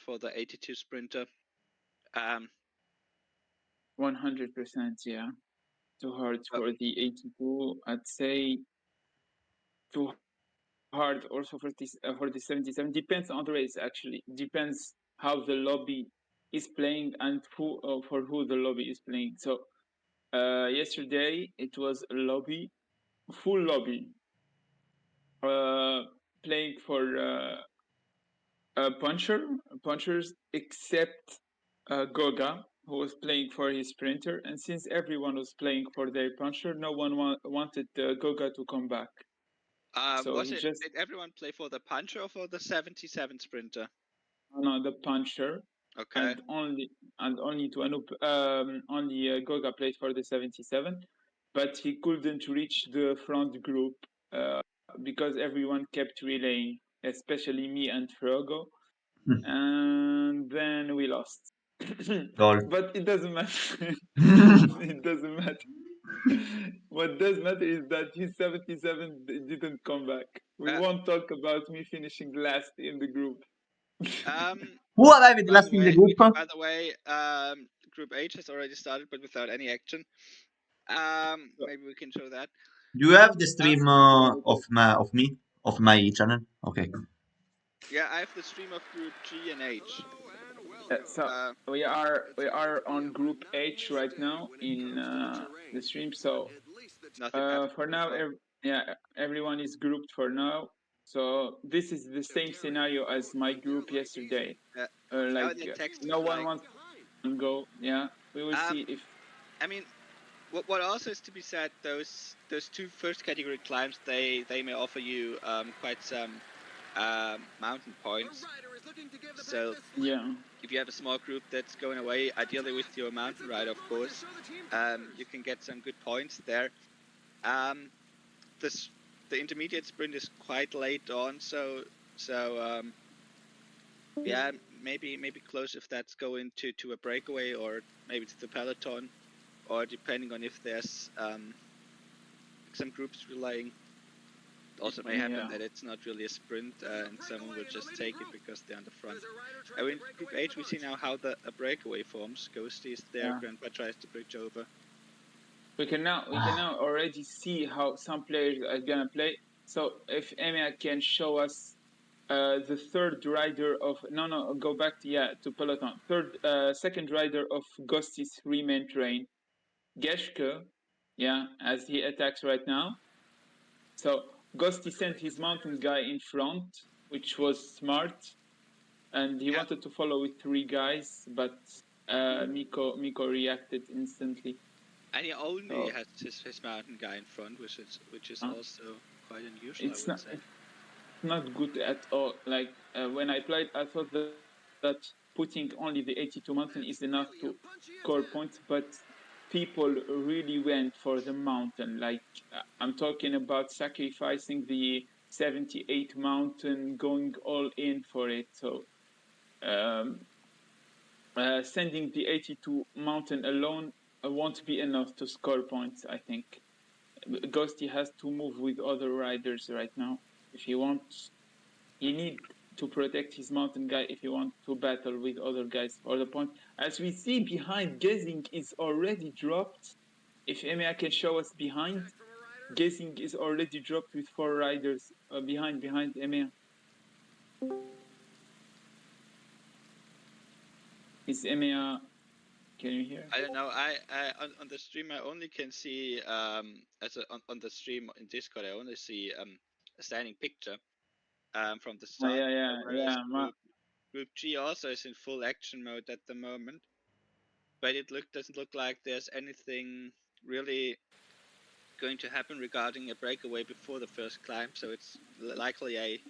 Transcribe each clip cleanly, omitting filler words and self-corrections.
for the 82 sprinter. 100%, yeah. Too hard for the 82. I'd say too hard also for the 77. Depends on the race, actually. Depends how the lobby is playing and who for who the lobby is playing. So yesterday it was a lobby, full lobby, uh, playing for punchers, except Goga, who was playing for his sprinter. And since everyone was playing for their puncher, no one wanted Goga to come back. So he just Did everyone play for the puncher or for the 77 sprinter? on the puncher, Okay. and only to Anup, only Goga played for the 77, but he couldn't reach the front group because everyone kept relaying, especially me and Frogo, and then we lost. Lol. But it doesn't matter. It doesn't matter. What does matter is that his 77 didn't come back. We won't talk about me finishing last in the group. Who arrived last in the group? By the way, Group H has already started, but without any action. Maybe we can show that. Do you have the stream of my channel? Okay. Yeah, I have the stream of Group G and H. So we are on Group H right now in the stream. So for now, everyone is grouped for now. So this is the same scenario as my group yesterday. Like no one wants to go. Yeah, we will see if. I mean, what also is to be said, those two first category climbs, they may offer you quite some mountain points. So yeah, if you have a small group that's going away, ideally with your mountain ride, of course, you can get some good points there. The intermediate sprint is quite late on, so yeah, maybe close if that's going to a breakaway or maybe to the peloton, or depending on if there's some groups relaying. It also may happen that it's not really a sprint and someone will just take it because they're on the front. In Group H, we see now how a breakaway forms. Ghosty is there, Grandpa tries to bridge over. We can now already see how some players are gonna play. So if Emia can show us the third rider of go back to peloton. Second rider of Ghosty's remain train, Geshke, as he attacks right now. So Ghosty sent his mountain guy in front, which was smart, and he wanted to follow with 3 guys, but Miko reacted instantly. And he only has his mountain guy in front, which is also quite unusual. I would say. Not good at all. Like when I played, I thought that putting only the 82 mountain is enough to score points, but people really went for the mountain. Like I'm talking about sacrificing the 78 mountain, going all in for it. So sending the 82 mountain alone won't be enough to score points, I think. Ghosty has to move with other riders right now if he wants. He need to protect his mountain guy if he wants to battle with other guys for the point. As we see behind, Gazing is already dropped. If Emia can show us behind, Gazing is already dropped with 4 riders behind Emia. Is Emia? Can you hear? I don't know. I on the stream I only can see on the stream in Discord I only see a standing picture from the start. Group G also is in full action mode at the moment, but it doesn't look like there's anything really going to happen regarding a breakaway before the first climb. So it's likely a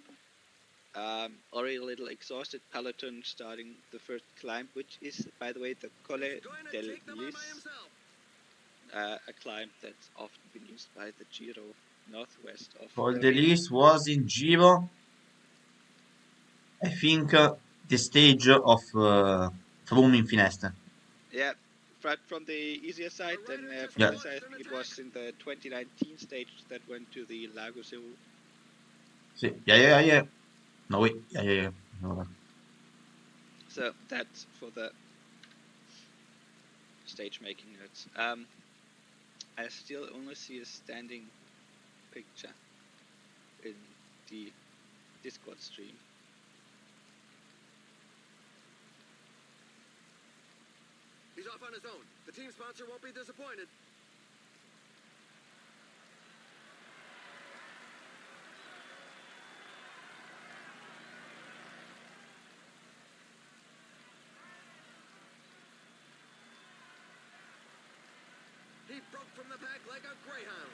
already a little exhausted peloton starting the first climb, which is, by the way, the Colle del Lis, a climb that's often been used by the Giro northwest of Col de Lis was in Giro. I think the stage of Froome in Finesta. Yeah, right from the easier side, and from the side, I think it was in the 2019 stage that went to the Lago Seul. Yeah. No, wait. Yeah. No. So that's for the stage making notes. I still only see a standing picture in the Discord stream. He's off on his own. The team sponsor won't be disappointed. He broke from the pack like a greyhound.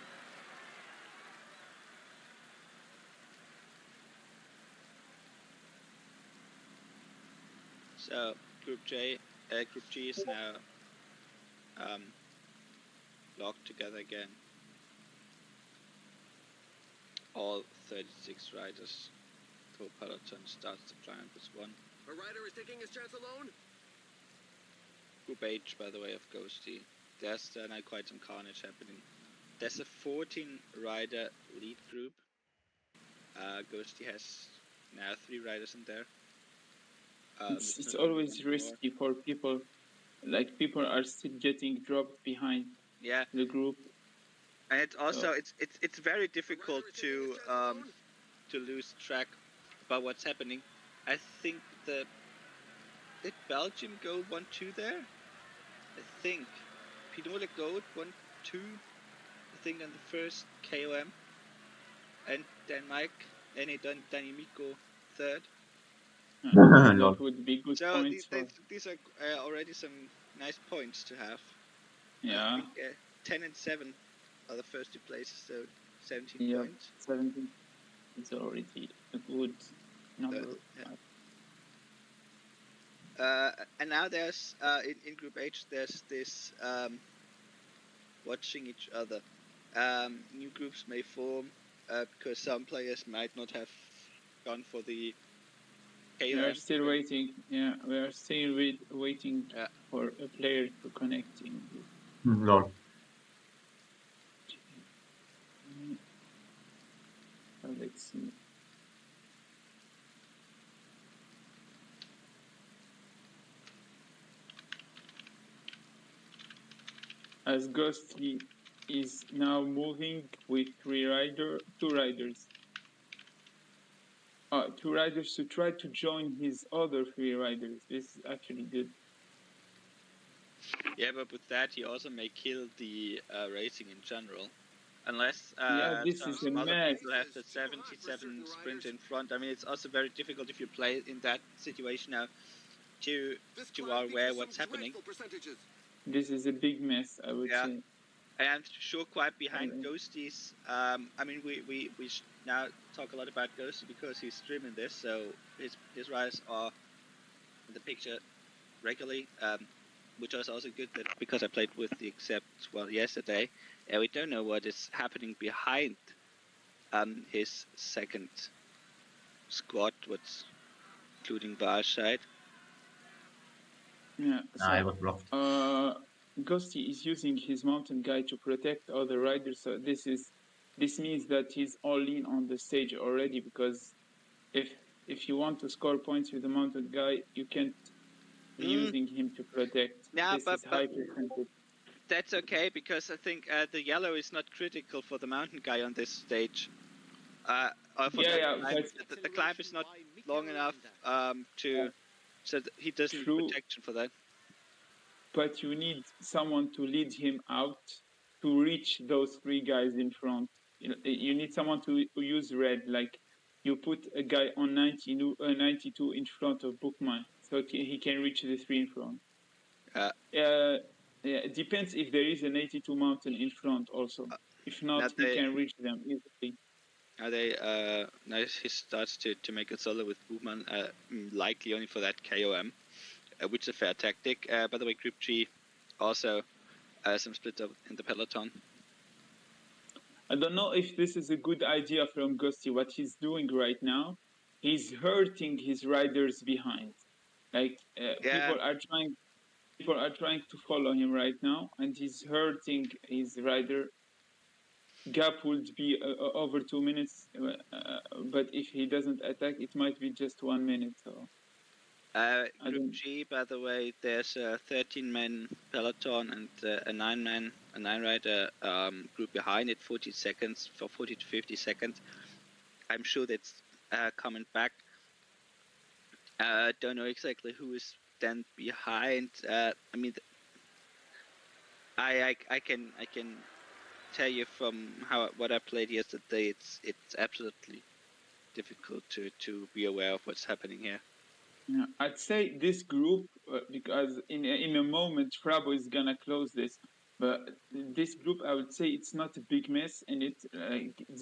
So Group G is now locked together again. All 36 riders. Full peloton starts the climb with one. A rider is taking his chance alone. Group H, by the way, of Ghosty. There's now quite some carnage happening. There's a 14 rider lead group. Ghosty has now 3 riders in there. It's always risky for people. Like people are still getting dropped behind. Yeah. The group. And it's also it's very difficult to lose track about what's happening. I think did Belgium go 1-2 there? I think Pinole go 1-2. I think on the first KOM, and then Danny Miko third. That would be good points. These are already some nice points to have. Yeah. I think, 10 and 7 are the first 2 places, so 17 points. 17 is already a good number. And now there's in Group H there's this watching each other. New groups may form because some players might not have gone for the KOM. We are still waiting. Yeah, we are still waiting for a player to connect in. Lol. Let's see. As Ghosty is now moving with 2 riders. 2 riders to try to join his other 3 riders. This is actually good. Yeah, but with that he also may kill the racing in general. Unless some other people have the 77 sprint in front. I mean, it's also very difficult if you play in that situation now to are aware what's happening. This is a big mess, I would say. And sure, quite behind Ghosty's. I mean, we now talk a lot about Ghosty because he's streaming this, so his riders are in the picture regularly, which was also good that because I played with the Accept yesterday, and we don't know what is happening behind his second squad, what's including Barscheid. Yeah, so, I was blocked. Ghosty is using his mountain guy to protect other riders. So this means that he's all in on the stage already, because if you want to score points with the mountain guy, you can't be using him to protect. Yeah, this is high percentage. That's okay, because I think the yellow is not critical for the mountain guy on this stage. The climb is not long enough so he doesn't need protection for that. But you need someone to lead him out to reach those 3 guys in front. You need someone to use red, like you put a guy on 92 in front of Bookman, so he can reach the 3 in front. It depends if there is an 82 mountain in front also. If not, he can reach them easily. Now he starts to make a solo with Bookman, likely only for that KOM, which is a fair tactic. By the way, Group G also some split up in the peloton. I don't know if this is a good idea from Ghosty. What he's doing right now, he's hurting his riders behind. Like people are trying to follow him right now, and he's hurting his rider. Gap would be over 2 minutes, but if he doesn't attack, it might be just 1 minute. So Group G, by the way, there's a 13-man peloton and a 9-rider group behind it, 40 seconds for 40 to 50 seconds. I'm sure that's coming back. Don't know exactly who is then behind. I mean, I can tell you from what I played yesterday. It's absolutely difficult to be aware of what's happening here. Yeah, I'd say this group because in a moment Frabo is gonna close this, but this group I would say it's not a big mess, and it's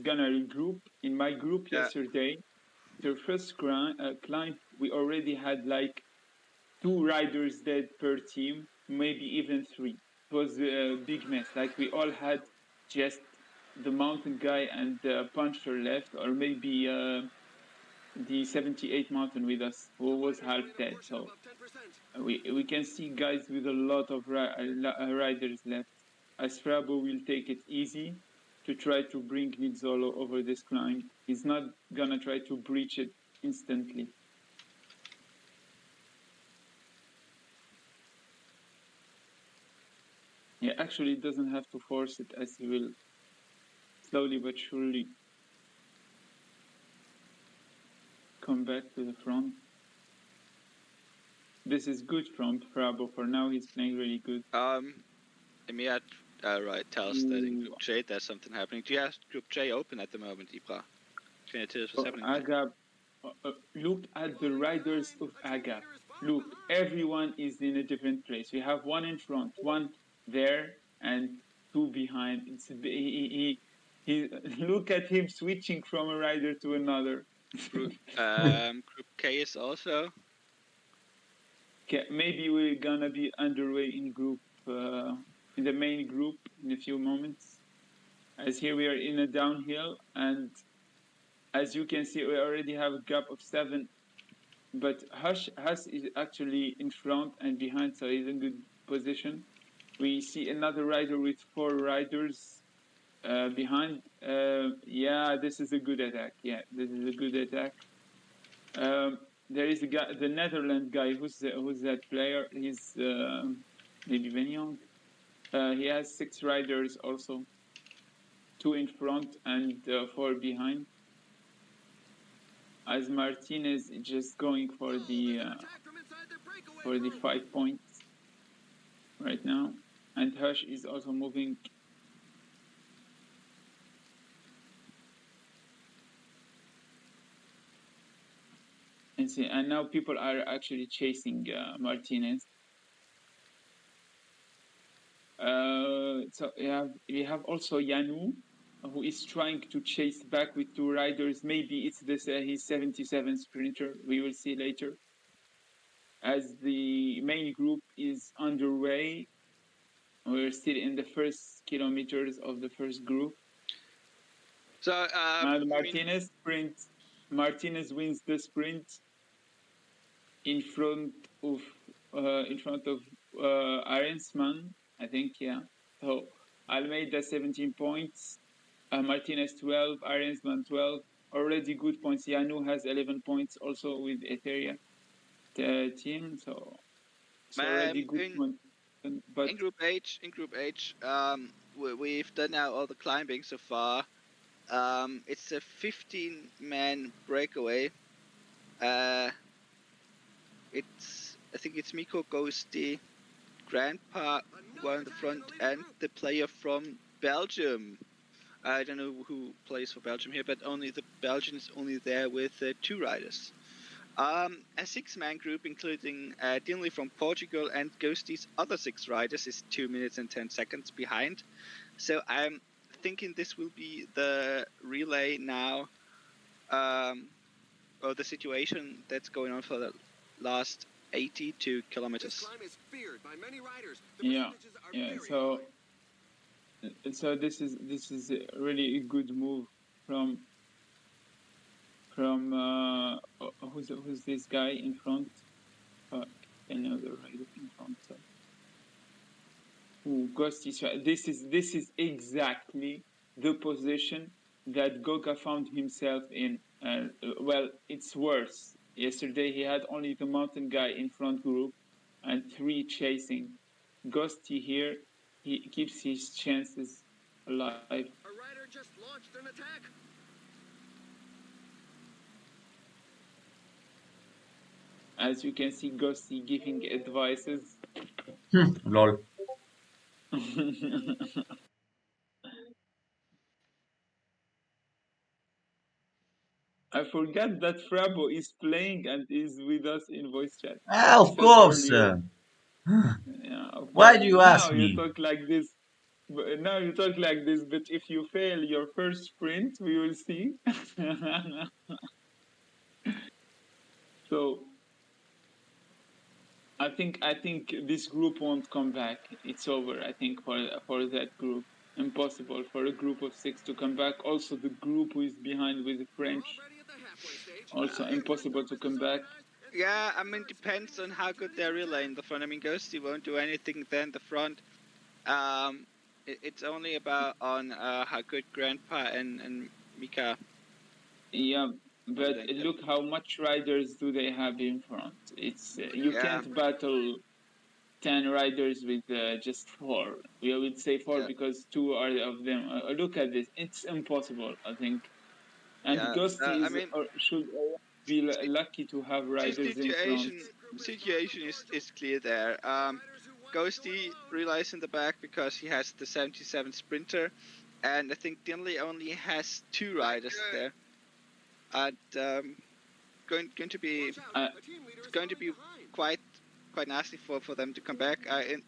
gonna regroup. In my group yesterday, the first climb we already had like 2 riders dead per team, maybe even 3. It was a big mess. Like we all had just the mountain guy and the puncher left, or maybe the 78 mountain with us, who was half dead. So we can see guys with a lot of riders left. Asfrabo will take it easy to try to bring Nizzolo over this climb. He's not gonna try to breach it instantly. Yeah, actually, it doesn't have to force it, as he will slowly but surely come back to the front. This is good from Frabo. For now, he's playing really good. Emir tells that in Group J there's something happening. Do you have Group J open at the moment, Ibra? Can you tell us what's happening? Agab, look at the riders of Agab. Look, everyone is in a different place. We have 1 in front, 1 there, and 2 behind. He look at him switching from a rider to another. Group K is also. Okay, maybe we're gonna be underway in in the main group in a few moments. As here we are in a downhill, and as you can see, we already have a gap of 7. But Hush is actually in front and behind, so he's in good position. We see another rider with 4 riders behind. Yeah, this is a good attack. Yeah, this is a good attack. There is a guy, the Netherlands guy. Who's that player? He's maybe Benyon. He has 6 riders also, 2 in front and 4 behind. As Martinez is just going for the 5 points right now, and Hush is also moving. And see, and now people are actually chasing Martinez. So we have also Yanu, who is trying to chase back with 2 riders. Maybe it's this his 77 sprinter. We will see later. As the main group is underway, we're still in the first kilometers of the first group. So and Martinez wins the sprint in front of Arensman, I think. Yeah. So Almeida 17 points, Martinez 12, Arensman 12. Already good points. Yanu has 11 points also with Etheria team. So it's already good points. But in Group H, we've done now all the climbing so far. It's a 15-man breakaway. I think it's Miko Ghosty, Grandpa who are in the front, and the player from Belgium. I don't know who plays for Belgium here, but only the Belgian is only there with 2 riders. A 6-man group, including Dinley from Portugal and Ghosty's other 6 riders, is 2 minutes and 10 seconds behind. So I'm thinking this will be the relay now, or the situation that's going on for the last 82 kilometers. Yeah. So this is really a good move from who's this guy in front? Another rider in front. So. Ghosty. This is exactly the position that Goga found himself in. Well, it's worse. Yesterday he had only the mountain guy in front group and 3 chasing. Ghosty here, he keeps his chances alive. A rider just launched an attack. As you can see, Ghosty giving advices. Lol. I forgot that Frabo is playing and is with us in voice chat. Ah, He of said course. earlier. Yeah, of Why course. do you Now ask you me? talk like this. Now you talk like this, but if you fail your first sprint, we will see. So I think this group won't come back. It's over. I think for that group, impossible for a group of 6 to come back. Also, the group who is behind with the We're French, already at the halfway stage. also Uh, impossible to come back. Yeah, I mean, depends on how good their relay in the front. I mean, Ghosty won't do anything there in the front. It's only about on how good Grandpa and Mika. Yeah, but Then can. look how much riders do they have in front. It's you Yeah. can't battle 10 riders with just 4. We would say 4 Yeah. because 2 are of them. Look at this. It's impossible, I think. And Yeah. Ghosty I is mean, or should be lucky to have riders in front. situation is clear there. Ghosty relies in the back because he has the 77 Sprinter, and I think Dinley only has 2 riders there. And going to be Uh, it's going to be quite nasty for them to come back.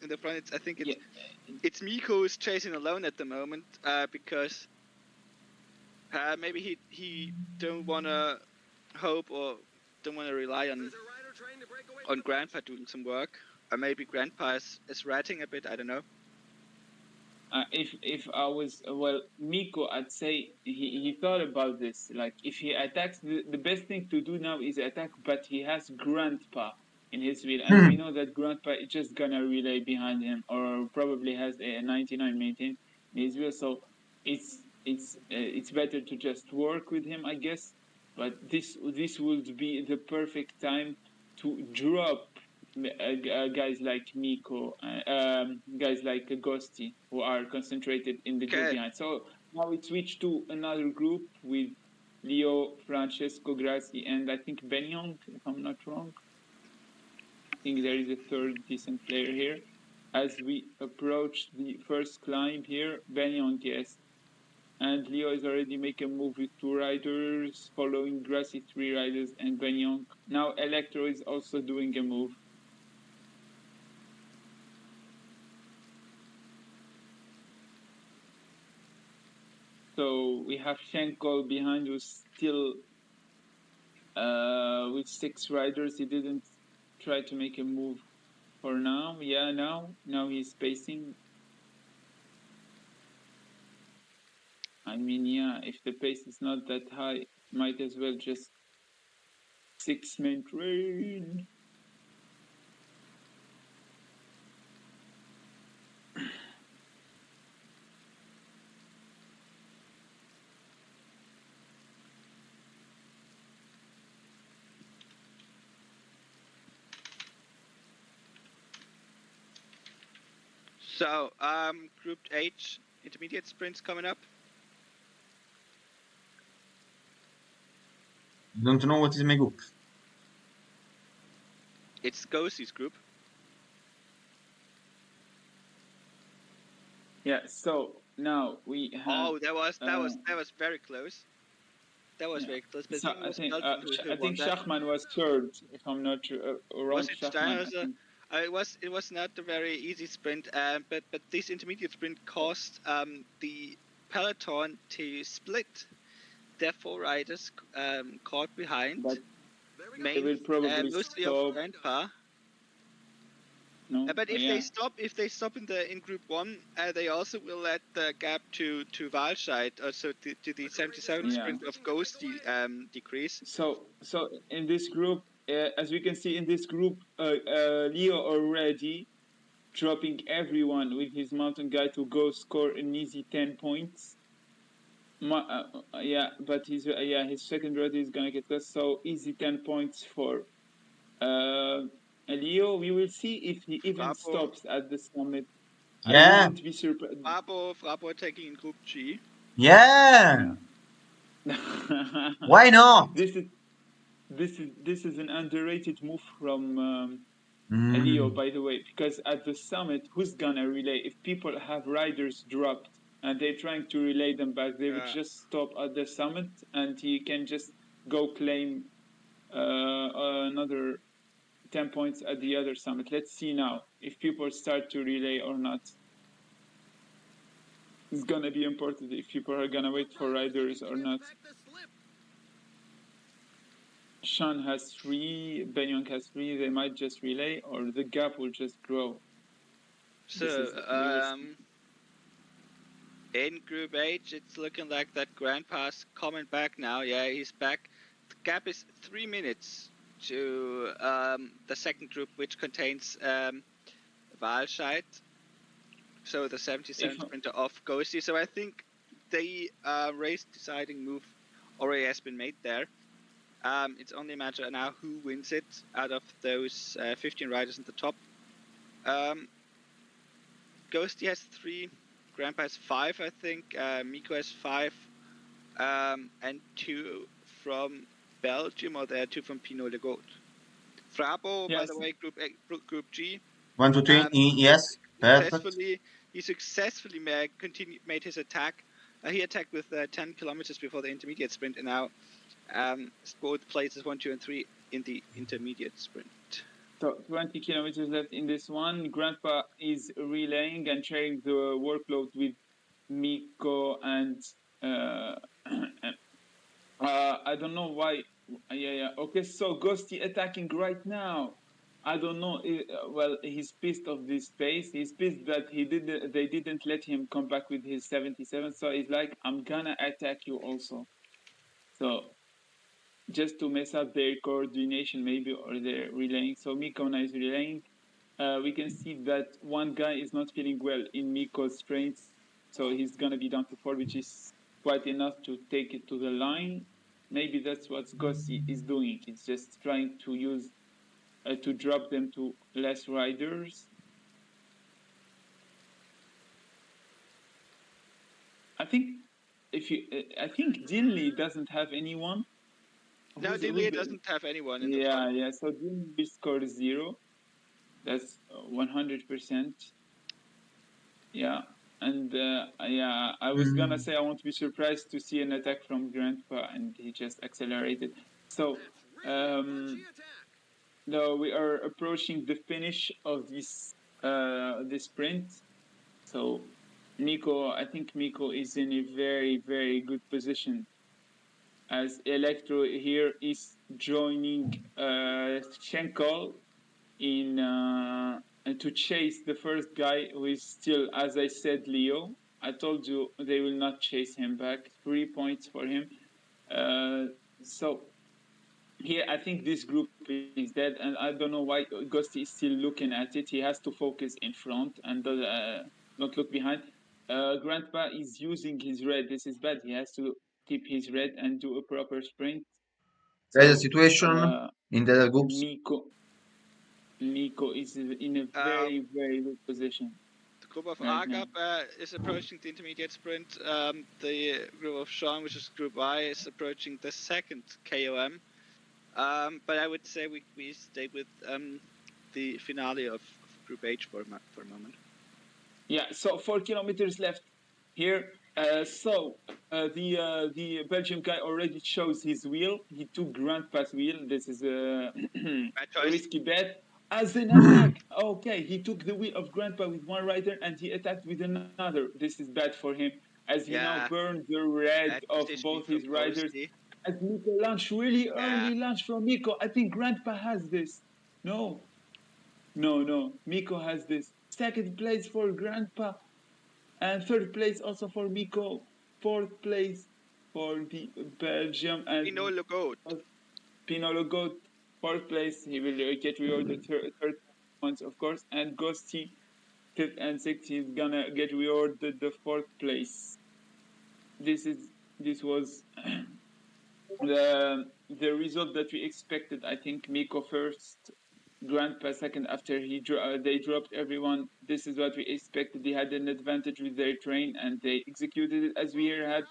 In the front, I think yeah, it's Miko who's chasing alone at the moment because maybe he don't wanna hope or don't wanna rely on Grandpa doing some work. Or maybe Grandpa is ratting a bit. I don't know. if I was well, Miko, I'd say he thought about this. Like if he attacks, the best thing to do now is attack, but he has Grandpa in his wheel, and we know that Grandpa is just gonna relay behind him, or probably has a 99 maintain in his wheel. So it's better to just work with him, I guess. But this would be the perfect time to drop guys like Miko, guys like Ghosty, who are concentrated in the group Okay. behind. So now we switch to another group with Leo, Francesco Grassi, and I think Benyong, if I'm not wrong. I think there is a third decent player here. As we approach the first climb here, Benyong, yes. And Leo is already making a move with 2 riders, following Grassi 3 riders and Benyong. Now Electro is also doing a move. So we have Schenkel behind who's still with 6 riders. He didn't try to make a move for now. Yeah, now he's pacing. I mean, yeah, if the pace is not that high, might as well just 6-man train. So Group H intermediate sprints coming up. Don't know what is my group. It's Ghosty's group. Yeah. So now we have. Oh, that was very close. That was Yeah. very close. But I So think it was Belton who I won think that. Schachmann was third, if I'm not wrong. Was it Schachmann, I Steinhauser? think. It was not a very easy sprint, but this intermediate sprint caused the peloton to split. Their 4 riders caught behind, But they will probably mostly of stop. Grandpa. No, But if yeah. they stop in Group 1, they also will let the gap to Walscheid, also to the 77 Yeah. sprint of Ghosty decrease. So in this group, as we can see in this group, Leo already dropping everyone with his mountain guy to go score an easy 10 points. Yeah, but his second rider is gonna get lost. So easy 10 points for Leo. We will see if he even stops at the summit. I Yeah. wouldn't be surprised. Frabo taking in Group G. Yeah. Yeah. Why not? This is an underrated move from Leo, Mm. by the way, because at the summit, who's gonna relay? If people have riders dropped and they're trying to relay them back, they would just stop at the summit, and he can just go claim another 10 points at the other summit. Let's see now if people start to relay or not. It's gonna be important if people are gonna wait for riders or not. Sean has 3, Benyang has 3, they might just relay, or the gap will just grow. So, in Group H, it's looking like that Grandpa's coming back now. Yeah, he's back. The gap is 3 minutes to the second group, which contains Walscheid, so the 77 sprinter of Ghosty. So I think the race deciding move already has been made there. It's only a matter now who wins it out of those 15 riders in the top. Ghosty has 3, Grandpa has 5, I think. Miko has 5, and 2 from Belgium, or there are 2 from Pinot Le Goat. Frabo, by the way, Group G. 1, 2, 3. Yes. Perfect. He successfully made his attack. He attacked with 10 kilometers before the intermediate sprint, and now scored places 1, 2, and 3 in the intermediate sprint. So 20 kilometers left in this one. Grandpa is relaying and sharing the workload with Miko and I don't know why. Yeah. Okay, so Ghosty attacking right now. I don't know. Well, he's pissed of this pace. He's pissed that they didn't let him come back with his 77. So he's like, I'm gonna attack you also. So just to mess up their coordination, maybe, or their relaying. So Miko now is relaying. We can see that one guy is not feeling well in Miko's strength, so he's gonna be down to 4, which is quite enough to take it to the line. Maybe that's what Gossi is doing. It's just trying to use to drop them to less riders. I think I think Dinley doesn't have anyone. No, Dinley doesn't have anyone in the front. Yeah. So Dinley will score 0. That's 100%. Yeah. And I was gonna say I won't be surprised to see an attack from Grandpa, and he just accelerated. So now we are approaching the finish of this sprint. So I think Miko is in a very, very good position, as Electro here is joining Schenkel in to chase the first guy, who is still, as I said, Leo. I told you they will not chase him back. 3 points for him. So here, I think this group is dead, and I don't know why Ghosty is still looking at it. He has to focus in front and not look behind. Grandpa is using his red. This is bad. He has to keep his red and do a proper sprint. There is a So situation in the groups. Miko is in a very, very good position. The group of right Agap is approaching the intermediate sprint. The group of Sean, which is Group Y, is approaching the second KOM. But I would say we stay with the finale of Group H for a moment. Yeah, so 4 kilometers left here. The Belgian guy already chose his wheel. He took Grandpa's wheel. This is a risky bet. As an attack, okay, he took the wheel of Grandpa with one rider and he attacked with another. This is bad for him, as he now burned the red of both his riders. As Miko launched, really early launch from Miko. I think Grandpa has this. No, Miko has this. Second place for Grandpa, and third place also for Miko. Fourth place for the Belgium and Pinot Le Goat. Pinot Le Goat. Fourth place, he will get rewarded third points, of course. And Ghosty, fifth and sixth, he's gonna get rewarded the fourth place. This is this was the result that we expected. I think Miko first, Grandpa second after they dropped everyone. This is what we expected. They had an advantage with their train and they executed it as we here had.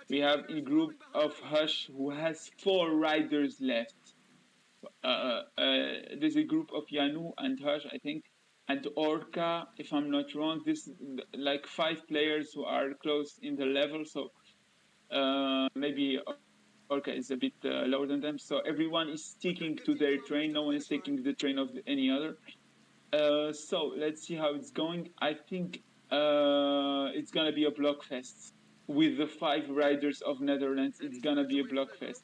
We have a group of Hush who has 4 riders left. There's a group of Yanu and Hush, I think, and Orca, if I'm not wrong. This like 5 players who are close in the level. So maybe Orca is a bit lower than them. So everyone is sticking to their train. No one is taking the train of any other. So let's see how it's going. I think it's gonna be a block fest with the 5 riders of Netherlands. It's gonna be a block fest,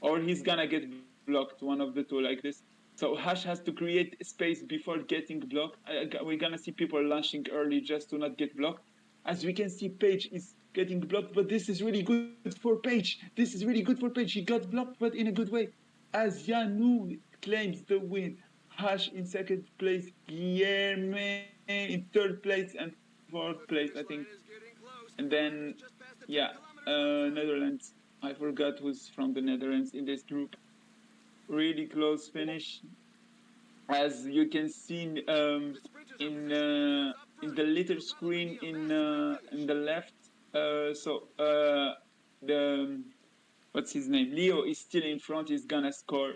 or he's gonna get blocked. One of the two, like this. So Hash has to create space before getting blocked. We're gonna see people launching early just to not get blocked. As we can see, Page is getting blocked, but this is really good for Page. This is really good for Page. He got blocked, but in a good way. As Yanu claims the win, Hash in second place, Guillerme in third place, and fourth place, I think. And then, yeah, Netherlands. I forgot who's from the Netherlands in this group. Really close finish, as you can see in the little screen in the left. The what's his name? Leo is still in front. He's gonna score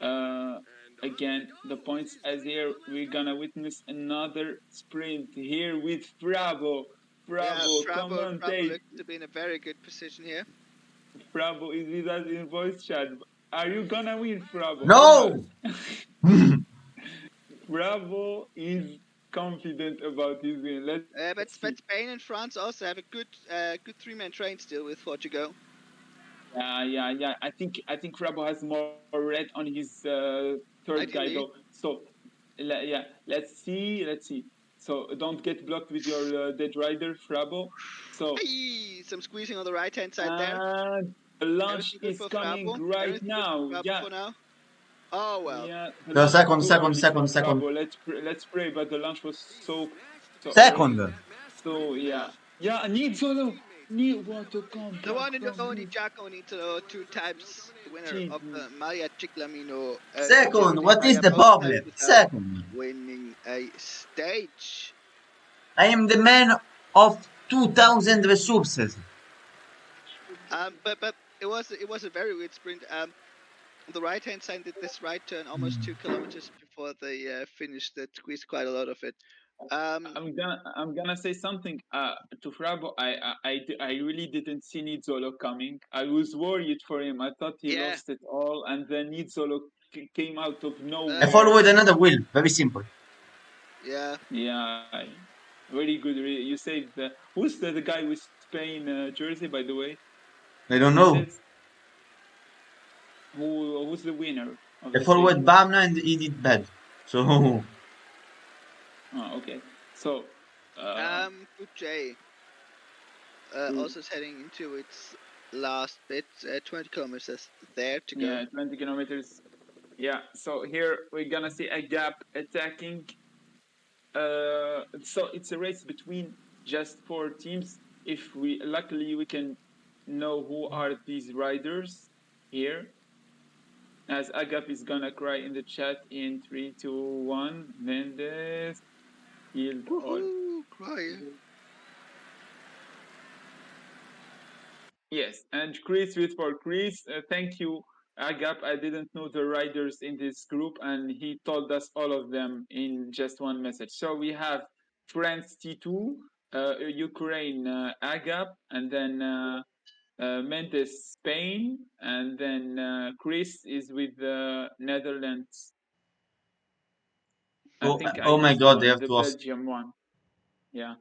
uh, again the points. As here we're gonna witness another sprint here with Bravo. Bravo, come on, Frabo take. looks to be in a very good position here. Bravo is with us in voice chat. Are you gonna win, Bravo, No! or not? Bravo is confident about his win. Let's see. But Spain and France also have a good 3-man train still with 4 to go. Yeah. I think Bravo has more red on his third guy though. Ideally. So yeah, let's see. So don't get blocked with your dead rider, Frabo. So Hey, some squeezing on the right hand side there. the launch Everything good is for coming Frabo. right Everything good for now. Frabo Yeah, for now. Oh well. yeah. The No, launch was second, too second, early for second, second. Frabo. Let's pray, but the launch was so early. Second! So Yeah. yeah. Need solo. Need what to come. The one and only Jaco Nito, 2 times the winner of the Maria Chiclamino Second! Agility What is Maya, the both times problem? without Second! winning a stage. I am the man of 2000 resources. But it was a very weird sprint. On the right hand side did this right turn almost 2 kilometers before they finished. That squeezed quite a lot of it. I'm gonna say something to Frabo. I really didn't see Nizzolo coming. I was worried for him. I thought he Yeah. lost it all, and then Nizzolo came out of I nowhere. followed another wheel. Very simple. Yeah. Yeah, very good. You saved the. Who's the guy with Spain jersey, by the way? I don't know. Mendez. Who's the winner of I the stage? followed Bamna and he did bad. So, Oh, okay. So, Kuche also is heading into its last bit. 20 kilometers there to go. yeah, 20 kilometers. Yeah. So here we're gonna see a gap attacking. So it's a race between just 4 teams. If we luckily we can know who are these riders here. As Agap is gonna cry in the chat in 3, 2, 1. Mendes killed all. Woohoo! Cry. Yes, and Chris with for Chris. Thank you, Agap. I didn't know the riders in this group, and he told us all of them in just one message. So we have France T2, Ukraine Agap, and then Mendes Spain, and then Chris is with the Netherlands. I think I oh my missed god, they one, have the to ask. Belgium one. Yeah,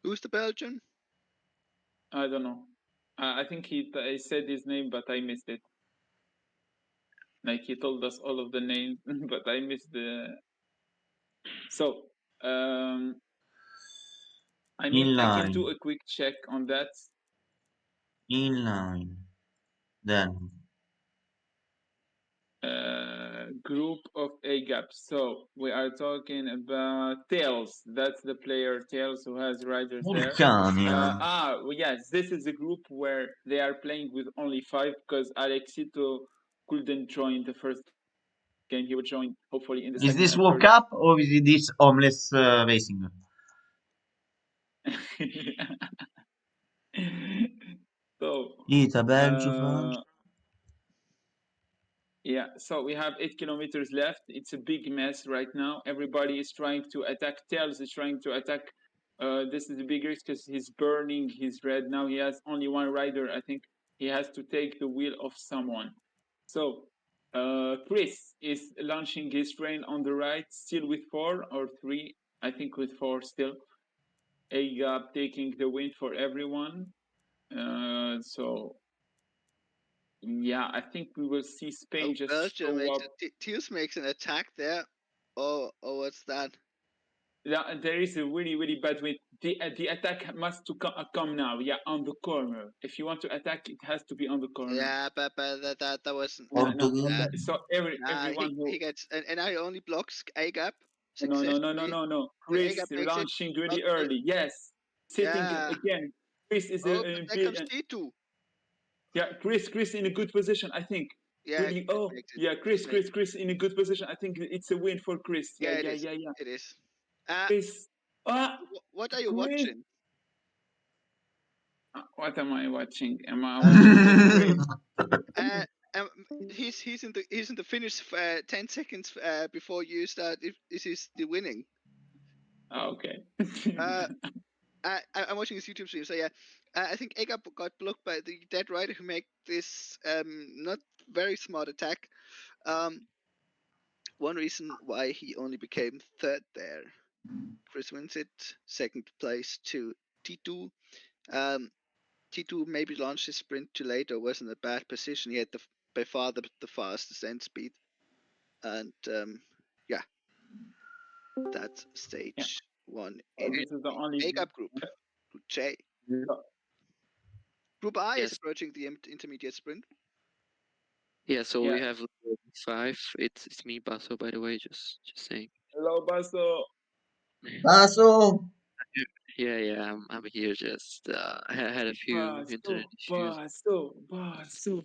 Who's the Belgian? I don't know. I think he said his name, but I missed it. Like he told us all of the names, but I missed the. So, I mean, I can do Inline. a quick check on that. Inline. Then. group of A gap. So we are talking about Tails. That's the player Tails who has riders there. Vulcania. Yes, this is a group where they are playing with only 5 because Alexito couldn't join the first game. He would join hopefully in the second and third. Is this World Cup or is it this homeless racing? So, Ita, Belgio, Francia. yeah, so we have 8 kilometers left. It's a big mess right now. Everybody is trying to attack. Tails is trying to attack. This is the big risk because he's burning his red. Now he has only one rider. I think he has to take the wheel of someone. So Chris is launching his train on the right, still with 4 or 3. I think with 4 still. Agap taking the win for everyone. So yeah, I think we will see Spain just Belgium show up. Teals makes an attack there. Oh, what's that? Yeah, there is a really bad wind. The attack must to come now. Yeah, on the corner. If you want to attack, it has to be on the corner. Yeah, but that wasn't. No. So everyone who he gets and I only blocks A gap. No. Chris launching really early. Yes, sitting again. Chris is oh, but there comes T2. Yeah, Chris in a good position, I think. Yeah, really, Chris in a good position. I think it's a win for Chris. Yeah. It is. Chris. What are you Chris? watching? What am I watching? Am I watching he's in the finish 10 seconds before you start. If this is the winning. Okay. I'm watching his YouTube stream, so yeah. I think Ega got blocked by the dead rider who made this not very smart attack. One reason why he only became third there. Chris wins it, second place to T2. T2 maybe launched his sprint too late or was in a bad position. He had by far the fastest end speed. And yeah, that's stage 1 in this is the only A gap group. Group J. Group I is approaching the intermediate sprint. Yeah, so we have 5. It's me, Basso, by the way, just saying. Hello, Basso. Basso. Yeah, I'm here. Just I had a few internet issues. Basso.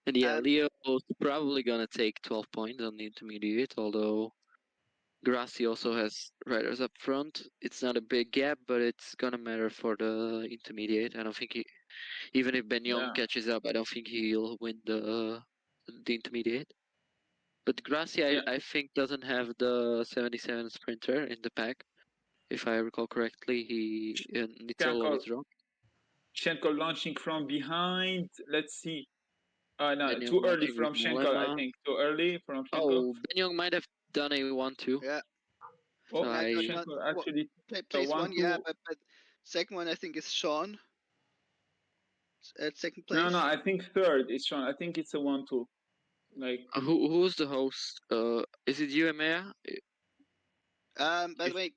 And yeah, Leo is probably gonna take 12 points on the intermediate, although Grassi also has riders up front. It's not a big gap, but it's gonna matter for the intermediate. I don't think even if Ben Young catches up, I don't think he'll win the intermediate. But Grassi, I think, doesn't have the 77 sprinter in the pack. If I recall correctly, Nizzolo is wrong. Schenkel launching from behind. Let's see. No, too early from Schenkel, I think. Too early from Schenkel. Oh, Ben Young might have done a 1-2. Yeah. So Schenkel actually plays 1, yeah, but second one I think is Sean. At second place. No, I think third is Sean. I think it's a 1-2. Like who's the host? Is it you, Emea? By the way,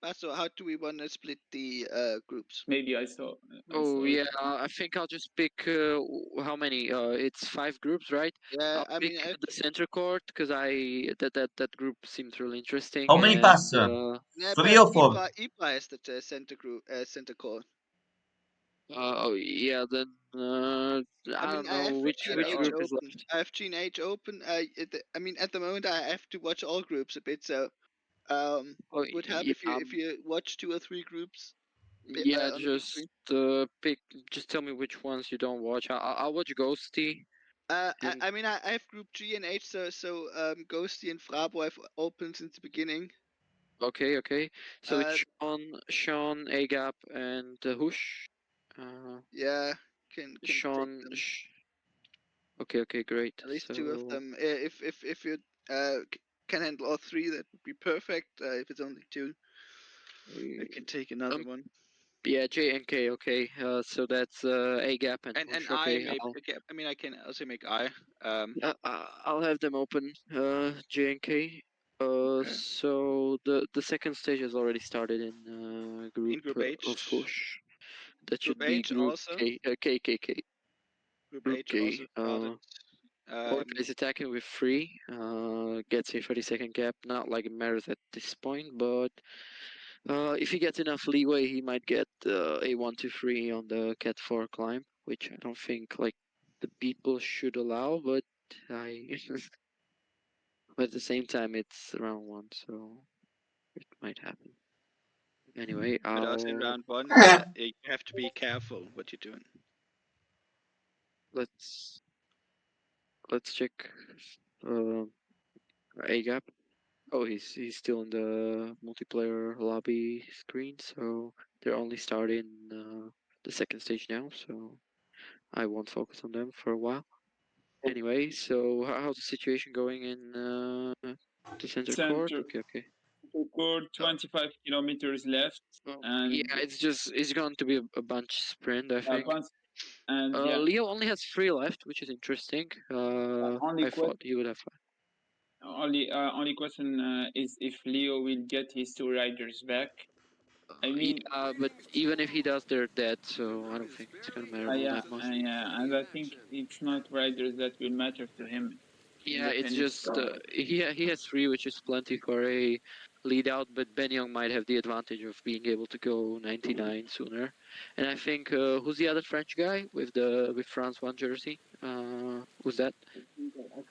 Basso, how do we want to split the groups? Maybe I saw. I think I'll just pick how many? It's 5 groups, right? Yeah, I'll pick the center court because that group seems really interesting. How many pass? 3 or 4? IPA is the center group, center court. Yeah, then I don't know which group is left. I have G&H open. I mean, at the moment I have to watch all groups a bit, so would help if you watch 2 or 3 groups. Yeah, just pick. Just tell me which ones you don't watch. I'll watch Ghosty. I mean, I have group G and H, so Ghosty and Frabo I've opened since the beginning. Okay. So it's Sean, Agap, and Hush. Yeah, can Sean. Okay, great. At least 2 of them. If you can handle all 3, that would be perfect. If it's only 2, I can take another one. Yeah, J and K. Okay. So that's Agap and Hush. Okay. I mean, I can also make I. I'll have them open. J and K. So the second stage has already started in group H. of Hush. That should Group be H group also. K. Group H K. also started. Orca is attacking with 3, gets a 30-second gap. Not like it matters at this point, but if he gets enough leeway, he might get a 1-2-3 on the Cat 4 climb, which I don't think like the people should allow, but but at the same time, it's round 1, so it might happen. Anyway, But also in round 1, you have to be careful what you're doing. let's check A gap. Oh, he's still in the multiplayer lobby screen, so they're only starting the second stage now, so I won't focus on them for a while. Anyway, so how's the situation going in the center court? Okay. Court, 25 kilometers left. And yeah, it's going to be a bunch sprint, I think. And Leo only has 3 left, which is interesting. I thought he would have 5. Only question is if Leo will get his 2 riders back. I mean, but even if he does, they're dead, so I don't think it's gonna matter all that much. And I think it's not riders that will matter to him. Yeah, it's just he has 3, which is plenty for a lead out, but Ben Young might have the advantage of being able to go 99 sooner. And I think who's the other French guy with France 1 jersey? Who's that?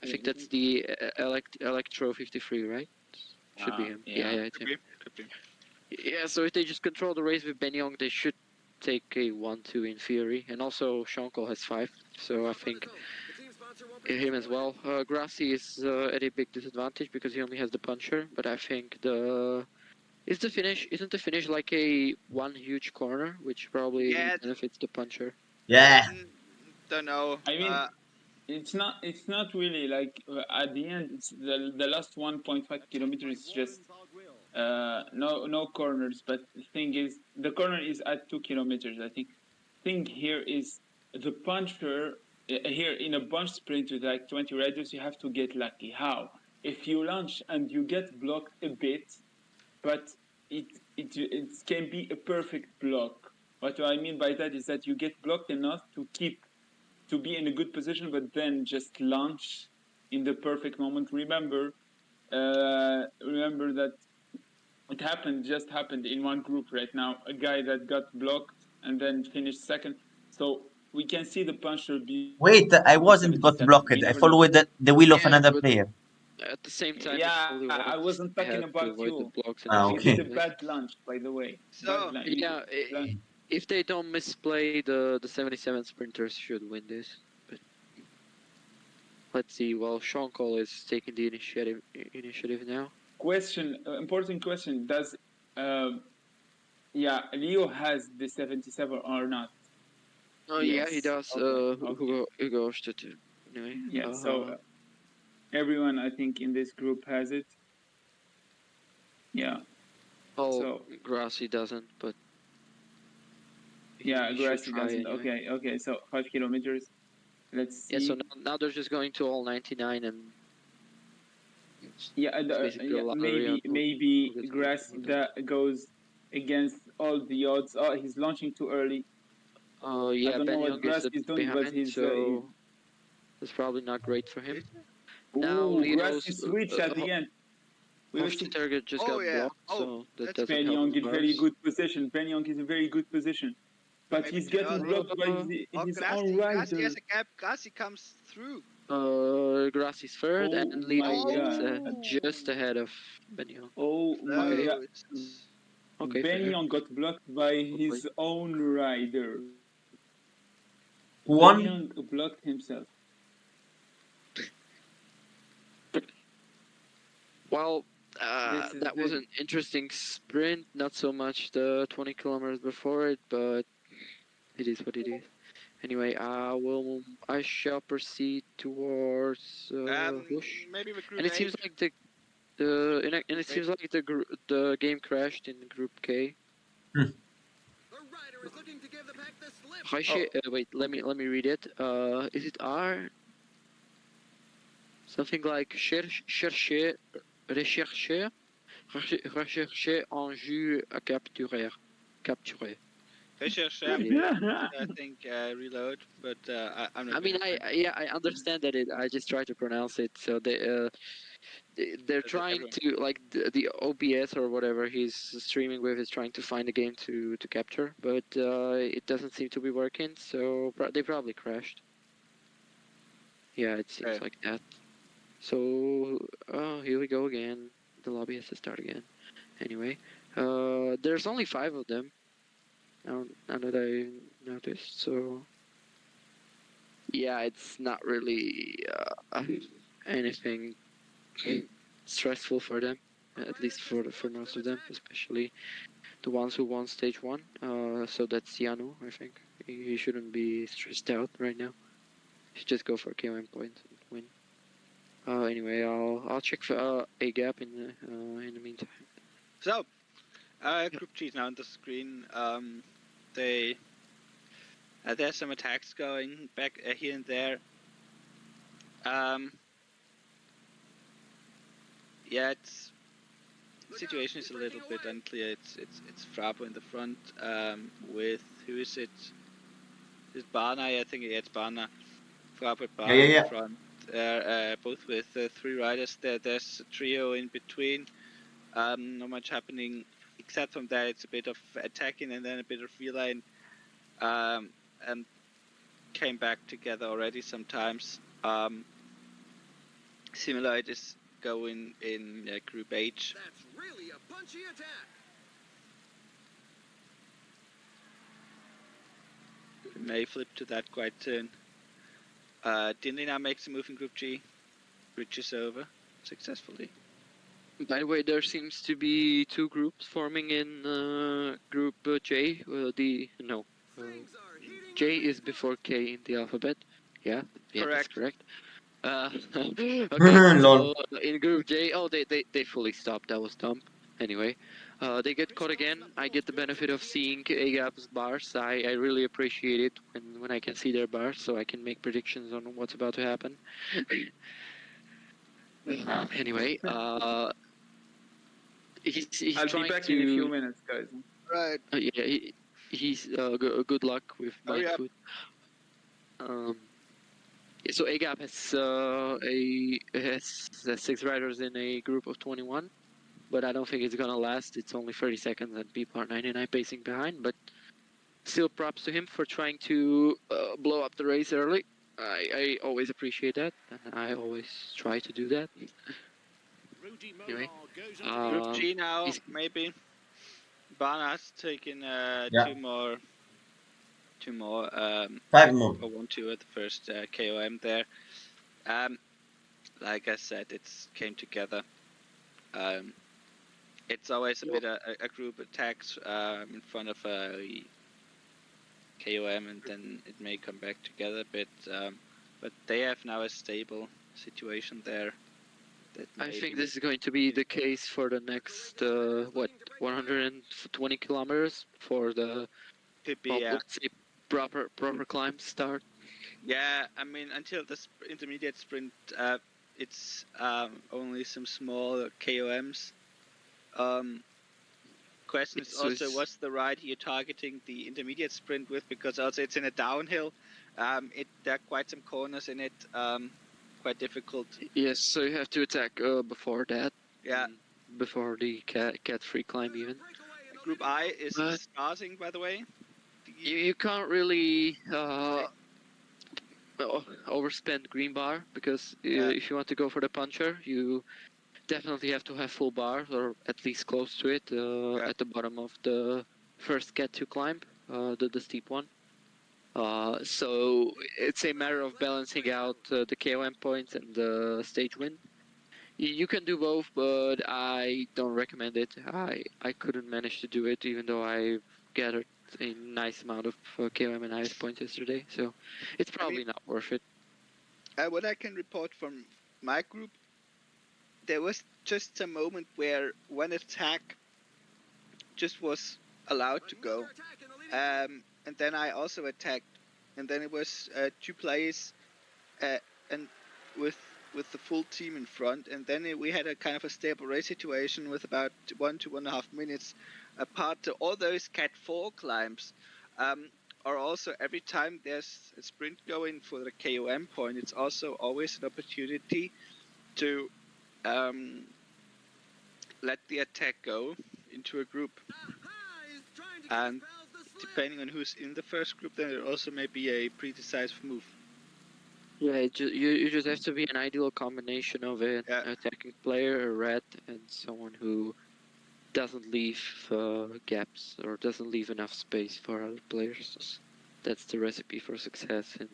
I think that's the Electro 53, right? Should be him. Yeah, it's him. Could be. Yeah, so if they just control the race with Ben Young, they should take a 1-2 in theory. And also Shankle has 5, so I think him as well. Grassi is at a big disadvantage because he only has the puncher, but I think isn't the finish like a one huge corner, which probably benefits the puncher? Yeah. Don't know. I mean, it's not really like at the end. It's the last 1.5 kilometers is just no corners. But the thing is, the corner is at 2 kilometers. I think. Thing here is the puncher here in a bunch sprint with like 20 riders. You have to get lucky. How? If you launch and you get blocked a bit, but it can be a perfect block. What I mean by that is that you get blocked enough to be in a good position, but then just launch in the perfect moment. Remember that it just happened in one group right now. A guy that got blocked and then finished second. So we can see the puncher be. Wait, I wasn't got blocked. I followed the wheel of another player. At the same time, I wasn't talking about you. Okay. You did a bad launch, by the way. So yeah, if they don't misplay, the 77 sprinters should win this. But let's see. Well, Sean Cole is taking the initiative now. Important question. Does Leo has the 77 or not? Oh yes. Yeah, he does. Hugo too. Anyway. Yeah. So everyone, I think, in this group has it. Yeah. Oh, so Grassi doesn't, but yeah, Grassi doesn't. Anyway. Okay. So 5 kilometers. Let's see. Yeah. So now they're just going to all 99 and. Maybe Grassi that goes against all the odds. Oh, he's launching too early. Oh yeah, I don't know what Grassi is doing, behind, but he's so it's probably not great for him. Now Grassi switch at the end. Target just got blocked, so that doesn't Ben Young in very good position. Ben Young is in very good position, but maybe he's getting blocked by his own rider. Grassi has a gap. Grassi comes through. Grassi's third, and Leo is just ahead of Ben Young. Oh my god! Okay, Ben Young got blocked by his own rider. Ben Young blocked himself. Well, that was an interesting sprint. Not so much the 20 kilometers before it, but it is what it is. Anyway, I shall proceed towards Bush. Maybe with group and it seems like the game crashed in Group K. Wait, let me read it. Is it R? Something like rechercher un jeu à capturer. Fisher Sham, I think reload, but I'm not. I mean, I understand that I just try to pronounce it. So they're trying to, like, the OBS or whatever he's streaming with is trying to find a game to capture, but it doesn't seem to be working. So they probably crashed. Yeah, it seems like that. So here we go again. The lobby has to start again. Anyway, there's only 5 of them. Now that I noticed. So yeah, it's not really anything stressful for them, at least for most of them, especially the ones who won stage 1. So that's Yano, I think. He shouldn't be stressed out right now. He should just go for KOM points and win. Anyway, I'll check for a gap in the meantime. So, group G is now on the screen. There's some attacks going back here and there. Yeah, situation is a little bit unclear. It's Frabo in the front with, who is it? Is it Barna? I think it's Barna. Frabo and Barna in the front. Both with 3 riders. There's a trio in between. Not much happening except from that. It's a bit of attacking and then a bit of reline. And came back together already sometimes. Similar it is going in Group H. That's really a punchy attack. We may flip to that quite soon. Dinley now makes a move in Group G. Bridges over successfully. By the way, there seems to be 2 groups forming in Group J. J is before K in the alphabet. Yeah, that's correct. Okay, so in Group J, they fully stopped. That was dumb. Anyway, they get caught again. I get the benefit of seeing AGAP's bars. I really appreciate it when I can see their bars, so I can make predictions on what's about to happen. Anyway, he's I'll trying be back to... in a few minutes, guys. Right. Yeah, he's good luck with my food. So AGAP has 6 riders in a group of 21, but I don't think it's gonna last. It's only 30 seconds and people are 99 pacing behind, but still props to him for trying to blow up the race early. I always appreciate that, and I always try to do that. Anyway, Group G now, maybe. Barna's taking 2 more 5 more. or 1-2 at the first KOM there. Like I said, it's came together. It's always a bit a group attacks in front of a KOM, and then it may come back together a bit. But they have now a stable situation there. I think this is going to be the case for the next 120 kilometers for the let's say proper climb start. Yeah, I mean, until the intermediate sprint, it's only some small KOMs. Question is also, what's the ride you're targeting the intermediate sprint with? Because also it's in a downhill. There are quite some corners in it. Quite difficult. Yes, so you have to attack before that. Yeah. Before the cat free climb even. Group I is starting, by the way. You can't really overspend green bar, because if you want to go for the puncher, you definitely have to have full bars, or at least close to it, at the bottom of the first cat to climb, the steep one. So it's a matter of balancing out the KOM points and the stage win. You can do both, but I don't recommend it. I couldn't manage to do it, even though I gathered a nice amount of KOM and IS points yesterday. So it's probably not worth it. What I can report from my group, there was just a moment where one attack just was allowed to go, and then I also attacked, and then it was 2 players, and with the full team in front, and then we had a kind of a stable race situation with about 1 to 1.5 minutes apart to all those Cat 4 climbs. Or also every time there's a sprint going for the KOM point, it's also always an opportunity to let the attack go into a group. And depending on who's in the first group, then it also may be a pretty decisive move. Yeah, you just have to be an ideal combination of an attacking player, a rat, and someone who doesn't leave gaps or doesn't leave enough space for other players. That's the recipe for success in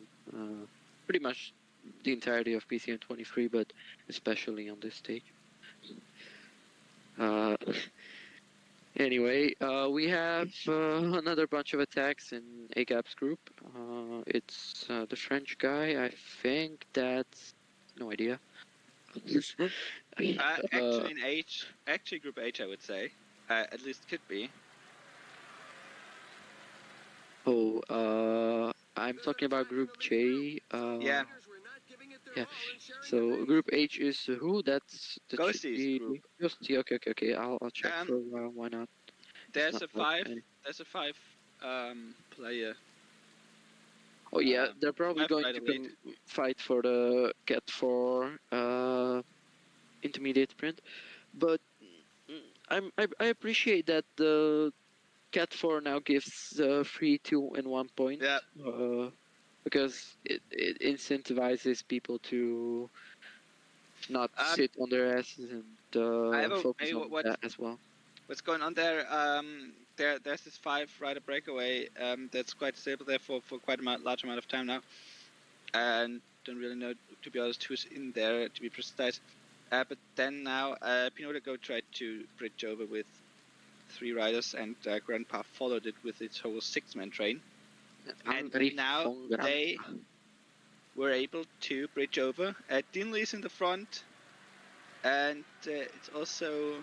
pretty much the entirety of PCM 23, but especially on this stage. Anyway, we have another bunch of attacks in AGAP's group. It's the French guy. I think that's no idea. Actually, in H, actually Group H, I would say, at least could be. Oh, I'm talking about Group J. Yeah. Yeah. So Group H is who? That should be group. Ghosty. Okay. I'll check for a while. Why not? There's a five. There's a 5 player. Oh yeah, they're probably going to fight for the Cat 4 intermediate sprint, but I appreciate that the Cat 4 now gives free 2 and 1 point. Yeah. Because it incentivizes people to not sit on their asses and focus on that as well. What's going on there? There's this 5 rider breakaway that's quite stable there for quite a large amount of time now, and don't really know, to be honest, who's in there to be precise. But then now Pinotago tried to bridge over with 3 riders, and Grandpa followed it with its whole 6-man train. And now they were able to bridge over. Dinley is in the front, and it's also...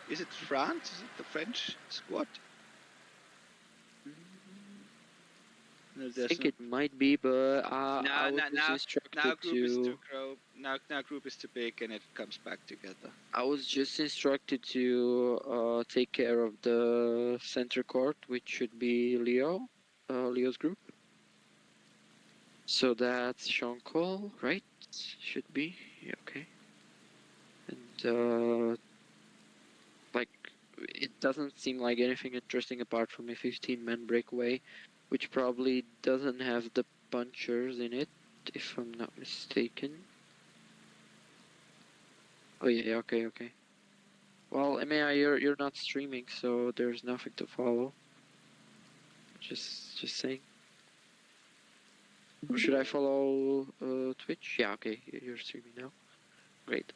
Is it France? Is it the French squad? No, I think it might be, but I was just instructed now group is too now group is too big, and it comes back together. I was just instructed to take care of the center court, which should be Leo's group. So that's Sean Cole, right? Should be, yeah, okay. And like, it doesn't seem like anything interesting apart from a 15-man breakaway, which probably doesn't have the punchers in it, if I'm not mistaken. Oh yeah, okay. Well, MAI, you're not streaming, so there's nothing to follow. Just saying. Or should I follow Twitch? Yeah, okay, you're streaming now. Great.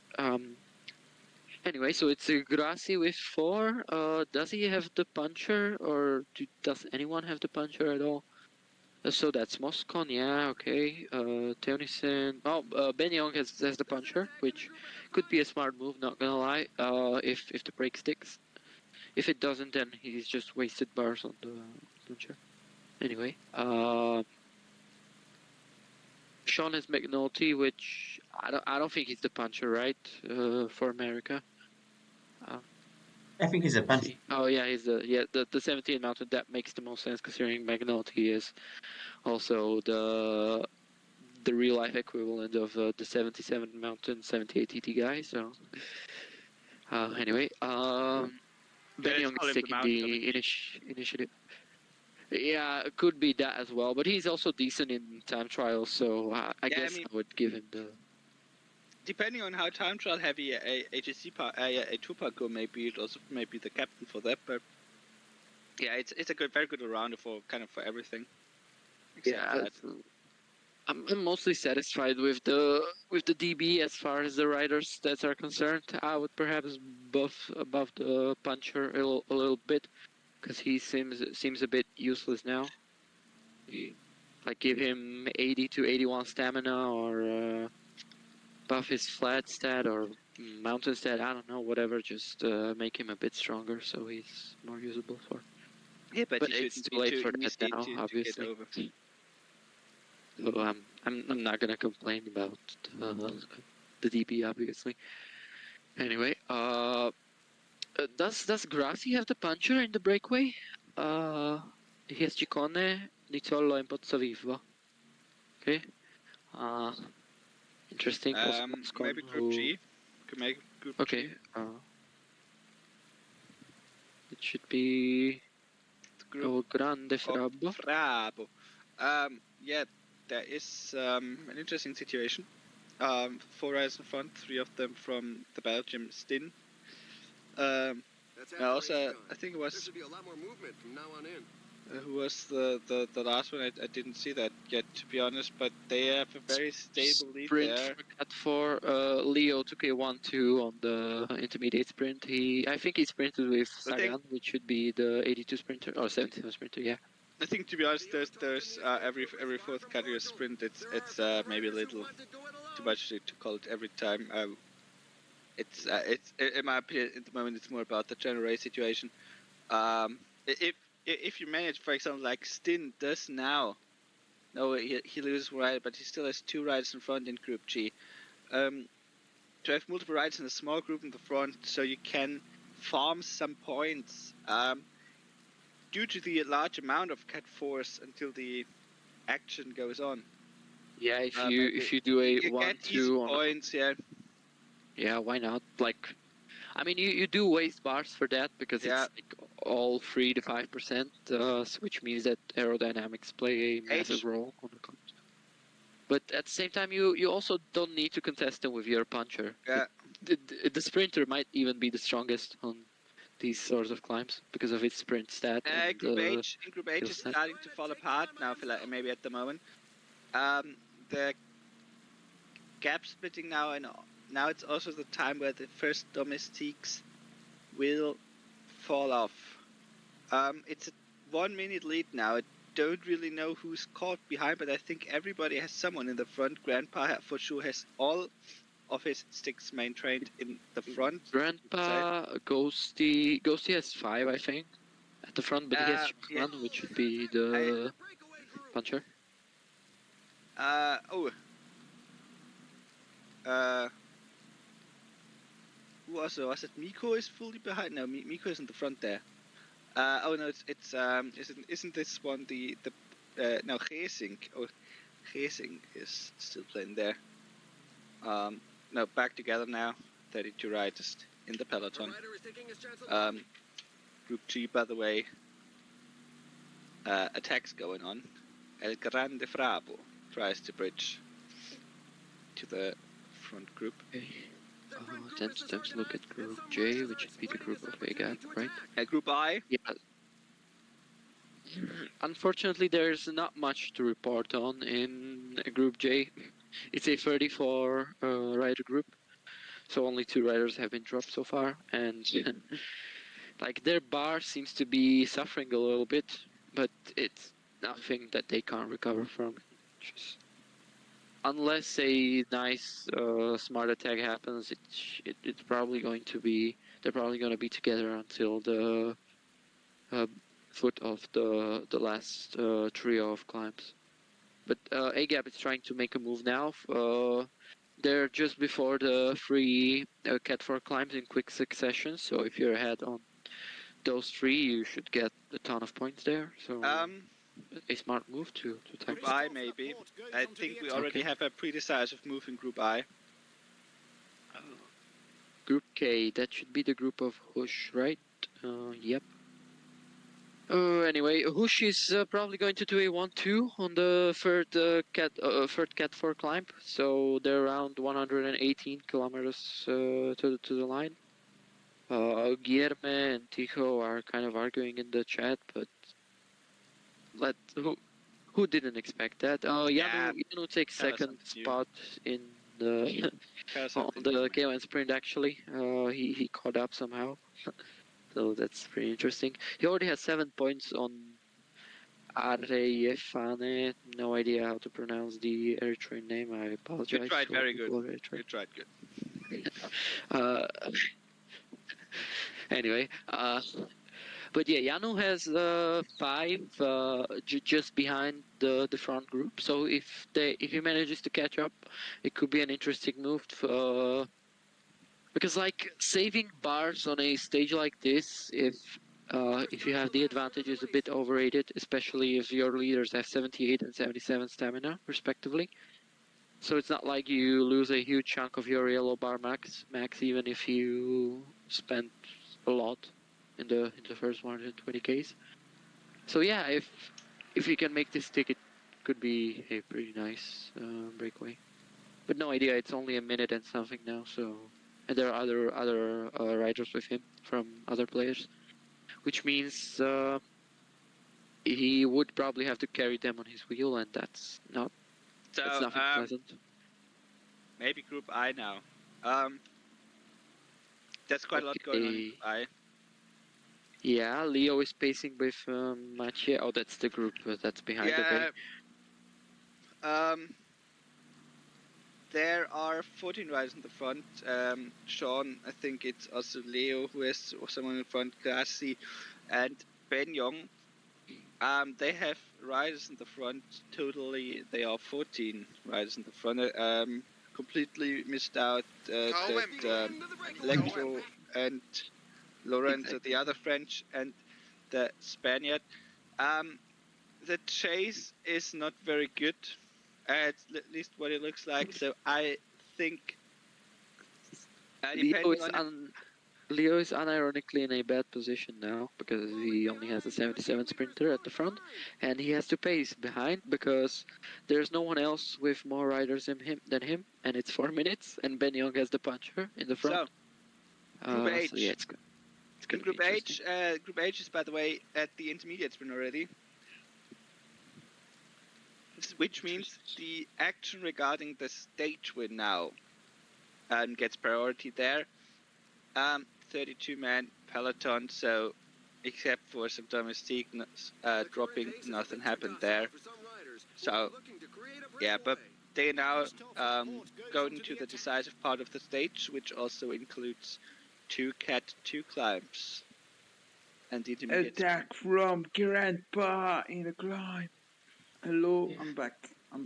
Anyway, so it's a Grassi with 4. Does he have the puncher, or does anyone have the puncher at all? So that's Moscon, yeah, okay. Teonison. Oh, Ben Young has the puncher, which could be a smart move, not gonna lie. If the break sticks. If it doesn't, then he's just wasted bars on the puncher. Anyway, Sean has McNulty, which I don't think he's the puncher, right? For America. I think he's a puncher. Oh yeah, he's the 17 mountain. That makes the most sense considering McNulty is also the real life equivalent of the 77 mountain 78 TT guy. So anyway, Ben Young is taking the initiative. Yeah, it could be that as well, but he's also decent in time trials, so I guess I would give him the... Depending on how time trial heavy a two-part go may be, it also may be the captain for that, but yeah, it's a very good all-rounder for kind of for everything. Yeah, I'm mostly satisfied with the DB as far as the rider's stats are concerned. I would perhaps buff above the puncher a little bit, because he seems a bit useless now. Like give him 80 to 81 stamina, or buff his flat stat or mountain stat. I don't know, whatever. Just make him a bit stronger so he's more usable for. Yeah, but it's too late for that now, obviously. So I'm not gonna complain about the DB, obviously. Anyway, does Grassi have the puncher in the breakaway? he has Ciccone, Nizzolo, and Pozzovivo. Okay. Interesting. Also, Maybe Group G. Could make Group okay. G. It should be Group Grande Frabbo. Frabo. Yeah, there is an interesting situation. 4 riders in front, 3 of them from the Belgium Stin. Also, I think it was. There should be a lot more movement from now on in. Who was the last one? I didn't see that yet, to be honest. But they have a very stable lead Sprint there. for Cat 4. Leo took a 1-2 on the intermediate sprint. I think he sprinted with Sagan, which should be the 82 sprinter or 72 sprinter. Yeah. I think, to be honest, there's every fourth category sprint. It's maybe a little too much to call it every time. It's in my opinion at the moment it's more about the general race situation. If you manage, for example, like Stin does now, no, he loses one rider, but he still has 2 riders in front in Group G. To have multiple riders in a small group in the front, so you can farm some points. Due to the large amount of Cat 4s until the action goes on. Yeah, if you do a you 1-2 on points, yeah. Yeah, why not? Like, I mean, you do waste bars for that because it's like all 3 to 5%, which means that aerodynamics play a massive role on the cars. But at the same time, you also don't need to contest them with your puncher. Yeah. The sprinter might even be the strongest on these sorts of climbs because of its sprint stat. Group H is starting to fall apart now, maybe at the moment. The gap splitting now, and now it's also the time where the first domestiques will fall off. It's a 1 minute lead now. I don't really know who's caught behind, but I think everybody has someone in the front. Grandpa for sure has all of his sticks main trained in the front. Grandpa, Ghosty has 5, I think, at the front, but he has Shukman, which would be the puncher. Who also was it? Miko is fully behind. No, Miko is in the front there. Oh no, it's isn't this one the no, Geesink? Oh, Geesink is still playing there. No, back together now. 32 riders in the peloton. Group G, by the way. Attacks going on. El Grande Frabo tries to bridge to the front group. Okay. Time to look at Group J, which would be the group of AGAP, right? Group I? Yeah. Unfortunately, there's not much to report on in Group J. It's a 34 rider group, so only 2 riders have been dropped so far, and like their bar seems to be suffering a little bit, but it's nothing that they can't recover from. Unless a nice smart attack happens, it's probably going to be together until the foot of the last trio of climbs. But AGAP is trying to make a move now. They're just before the 3 Cat 4 climbs in quick succession, so if you're ahead on those 3, you should get a ton of points there. So a smart move to attack. Group I, maybe. I think we already have a pre-decisive move in Group I. Group K, that should be the group of Hush, right? Yep. Anyway, Hush is probably going to do a 1-2 on the third Cat 4 climb, so they're around 118 kilometers to the line. Guilherme and Tico are kind of arguing in the chat, but who didn't expect that? Janu takes second spot in the on the K1 sprint. Actually, he caught up somehow. So that's pretty interesting. He already has 7 points on Areyefane. No idea how to pronounce the Eritrean name. I apologize. You tried very good. You tried good. Anyway, but yeah, Janu has 5 just behind the front group. So if he manages to catch up, it could be an interesting move. Because like saving bars on a stage like this, if if you have the advantage, is a bit overrated, especially if your leaders have 78 and 77 stamina, respectively. So it's not like you lose a huge chunk of your yellow bar max, even if you spend a lot in the first 120Ks. So yeah, if you can make this stick, it could be a pretty nice breakaway. But no idea. It's only a minute and something now. So, and there are other riders with him from other players, which means he would probably have to carry them on his wheel, and that's nothing pleasant. Maybe Group I now. There's quite a lot going on in Group I. Yeah, Leo is pacing with Mathieu. Oh, that's the group that's behind. Yeah. Okay. There are 14 riders in the front. Sean, I think it's also Leo who has someone in front, Grassi, and Ben Young. They have riders in the front. Totally, they are 14 riders in the front. Completely missed out that Electro and Lorenzo, the other French, and the Spaniard. The chase is not very good, at least what it looks like. So I think, Leo is unironically in a bad position now because he only has a 77 sprinter at the front, and he has to pace behind because there's no one else with more riders than him, and it's 4 minutes, and Ben Young has the puncher in the front. So, Group H. So yeah, it's in Group H. Group H is, by the way, at the intermediate sprint already, which means the action regarding the stage win now gets priority there. 32-man peloton, so except for some domestique dropping, nothing happened there. So yeah, but they now go into the decisive part of the stage, which also includes 2 Cat 2 climbs and the intermediate attack from Grandpa in the climb. Hello, I'm back. I'm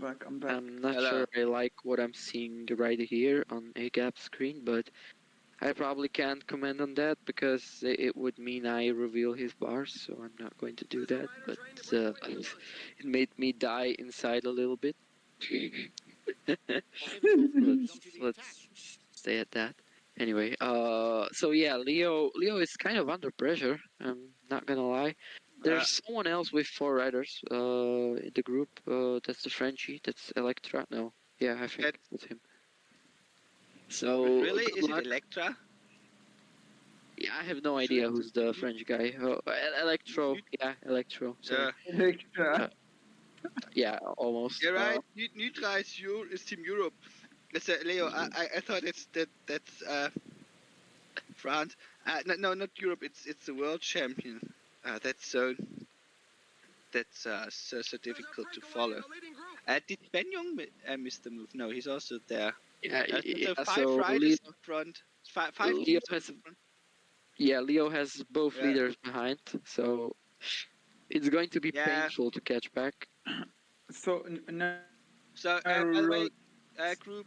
not sure I like what I'm seeing right here on a gap screen, but I probably can't comment on that because it would mean I reveal his bars, so I'm not going to do that. But it made me die inside a little bit. let's stay at that. Anyway, so yeah, Leo is kind of under pressure. I'm not gonna lie. There's someone else with 4 riders in the group. That's the Frenchie. That's Electra. No, yeah, I think it's him. So really, is it Electra? Yeah, I have no idea who's the French guy. Electro. Yeah, Electro. So, Electra. Yeah, almost. Yeah, right. Nutra is Team Europe. That's Leo. I thought that's France. No, not Europe. It's the world champion. That's so difficult to follow. Did Ben Young miss the move? No, he's also there. Yeah, so 5 riders in front. 5 teams in front. Yeah, Leo has both leaders behind, so it's going to be painful to catch back. So by the way, Group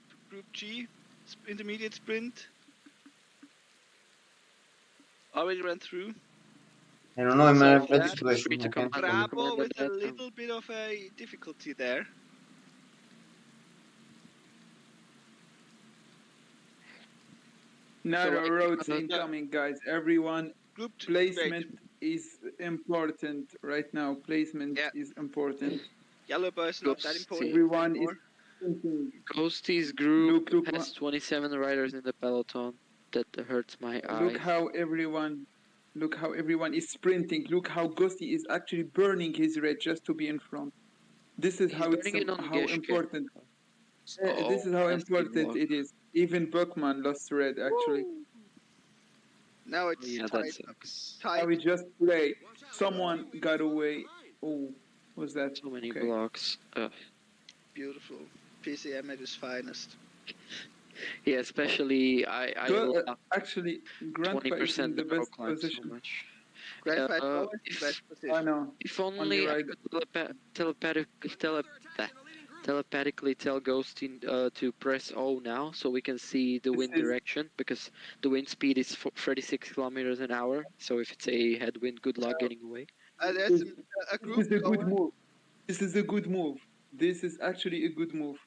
G, intermediate sprint, already ran through. I don't know, I'm in a bad situation. Bravo with a little bit of a difficulty there. Narrow roads incoming, guys. Everyone, placement is important right now. Placement is important. Yellow bar is not that important. Everyone is Ghosty's group has 27 riders in the peloton. That hurts my eyes. Look how everyone is sprinting. Look how Ghosty is actually burning his red just to be in front. This is how important. This is how important it is. Even Buckman lost red actually. Now it's that sucks. How we just play. Someone got away. Oh, what was that? So many blocks. Beautiful. PCM at its finest. Yeah, especially I actually Grandpa is in the best position. So much. Grandpa is always in the best position. I know. If only I could telepathically tell Ghosty to press O now, so we can see the wind direction, because the wind speed is 36 kilometers an hour. So if it's a headwind, good luck getting away. There's a This group is a good going. move. This is a good move. This is actually a good move.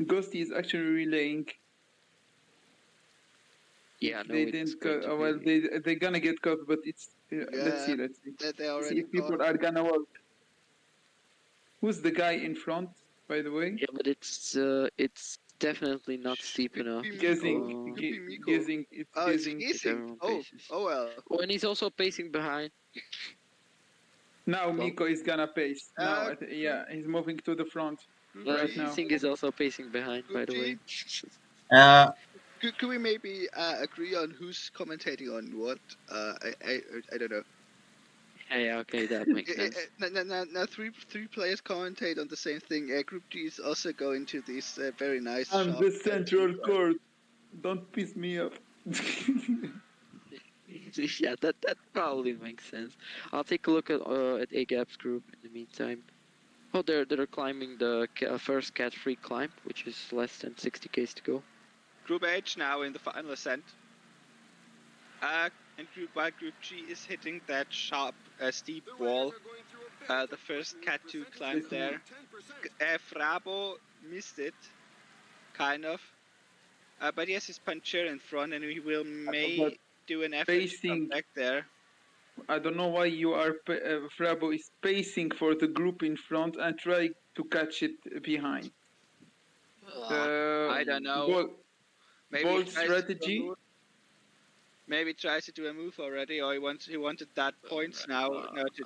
Ghosty is actually relaying. Yeah, They didn't. Well, they're gonna get caught, but it's. Let's see. Let's see. They See already if people are gonna work. Who's the guy in front, by the way? Yeah, but it's definitely not steep enough. Guessing. Guessing. It's Oh, it's guessing. guessing. Oh well. Oh, and he's also pacing behind. Now Miko is gonna pace. Now, yeah, he's moving to the front right now. Singh is also pacing behind, by the way. Could we maybe agree on who's commentating on what? I don't know. Yeah, okay, that makes sense. Now three players commentate on the same thing. Group G is also going to this very nice. I'm the central court. Don't piss me off. Yeah, that probably makes sense. I'll take a look at AGAP's group in the meantime. Oh, they're climbing the first cat-free climb, which is less than 60 k's to go. Group H now in the final ascent. And Group G is hitting that sharp, steep wall. The first Cat 2 climb there. Frabo missed it, kind of. But he has his puncher in front, and he will do an effort to come back there. I don't know why you are. Frabo is pacing for the group in front and try to catch it behind. I don't know. Bold strategy. Maybe tries to do a move already, or he wanted that points now to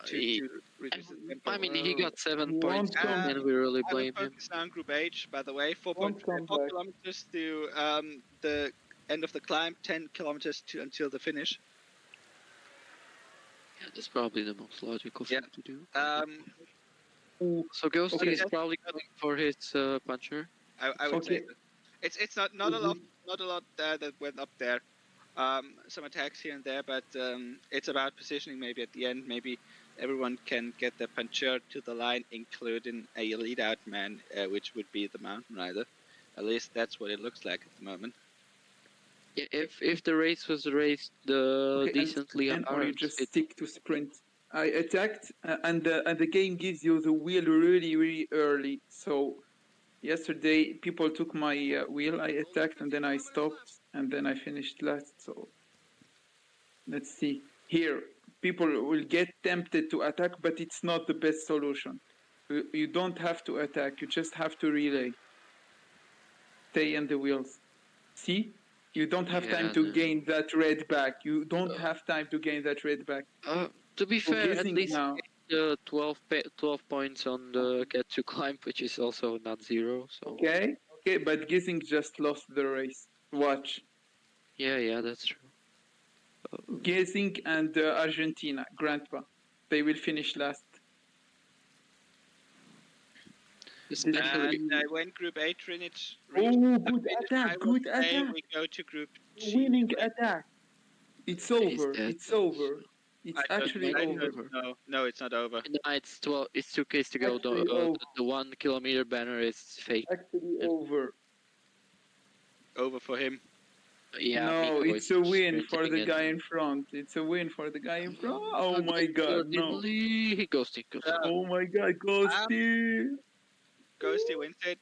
reduce the tempo. I mean, he got 7 points, and we really blame him. Focus now on Group H, by the way. 4 kilometers to the end of the climb, 10 kilometers until the finish. Yeah, that's probably the most logical thing to do. So Ghosty is probably going for his puncher. I would say that. It's not a lot that went up there. Some attacks here and there, but it's about positioning maybe at the end. Maybe everyone can get their puncher to the line, including a lead-out man, which would be the mountain rider. At least that's what it looks like at the moment. Yeah, if the race was raced decently hard, or you just stick to sprint. I attacked, and the game gives you the wheel really early. So yesterday people took my wheel. I attacked and then I stopped and then I finished last. So let's see. Here, people will get tempted to attack, but it's not the best solution. You don't have to attack. You just have to relay. Stay in the wheels. See? You don't have time to gain that red back. You don't have time to gain that red back. To be fair, at least now. 12 points on the Cat 2 climb, which is also not 0. So. Okay, but Gissing just lost the race. Watch. Yeah, that's true. Gissing and Argentina, Grandpa, they will finish last. When Group A Trinity good attack, good attack. We go to Group G. Winning attack. It's over. It's over. It's actually over. No, it's not over. No, it's 12. It's 2 k's to go. The 1 kilometer banner is fake. Actually over. Over for him. Yeah. No, it's a win for the guy in front. It's a win for the guy in front. Oh my God! No. He ghosted. Oh my God, Ghosty! Ghosty wins it.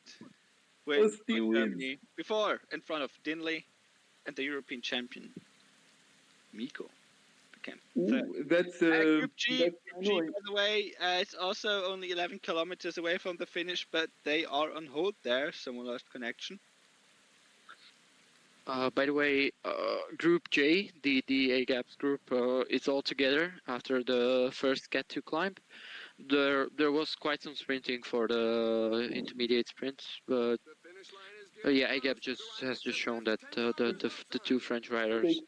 Ghosty wins. Before, in front of Dinley and the European champion, Miko. That's Group G, by the way, it's also only 11 kilometers away from the finish, but they are on hold there. Someone lost connection. By the way, Group J, the AGAPS group, is all together after the first Cat 2 climb. There was quite some sprinting for the intermediate sprints, but yeah, AGAP has just shown that the 2 French riders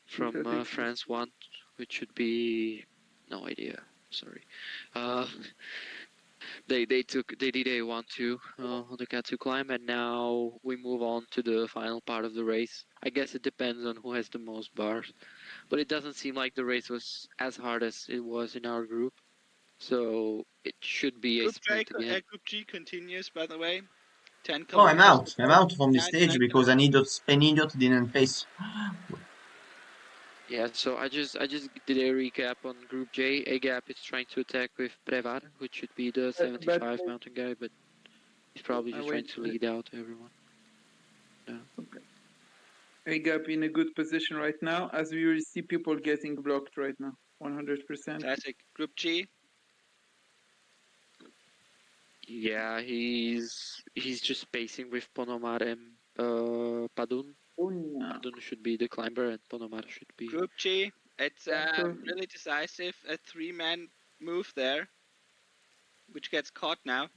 from France won, which should be no idea. Sorry. They did a 1-2 on the Cat 2 climb, and now we move on to the final part of the race. I guess it depends on who has the most bars, but it doesn't seem like the race was as hard as it was in our group. So it should be a Group sprint again. Group G continues, by the way. 10 Oh, I'm kilometers to out. I'm go. out from the 9, stage 9 because an kilometers. idiot didn't pace. Yeah, so I just did a recap on Group J. A Gap is trying to attack with Prevar, which should be the 75 mountain guy, but he's probably just trying to lead out everyone. Yeah. Okay. A Gap in a good position right now, as we will see people getting blocked right now. 100%. Classic. Group G. Yeah, he's just pacing with Ponomar and Padun. Padun should be the climber and Ponomar should be. Group G. It's really decisive. A 3-man move there, which gets caught now.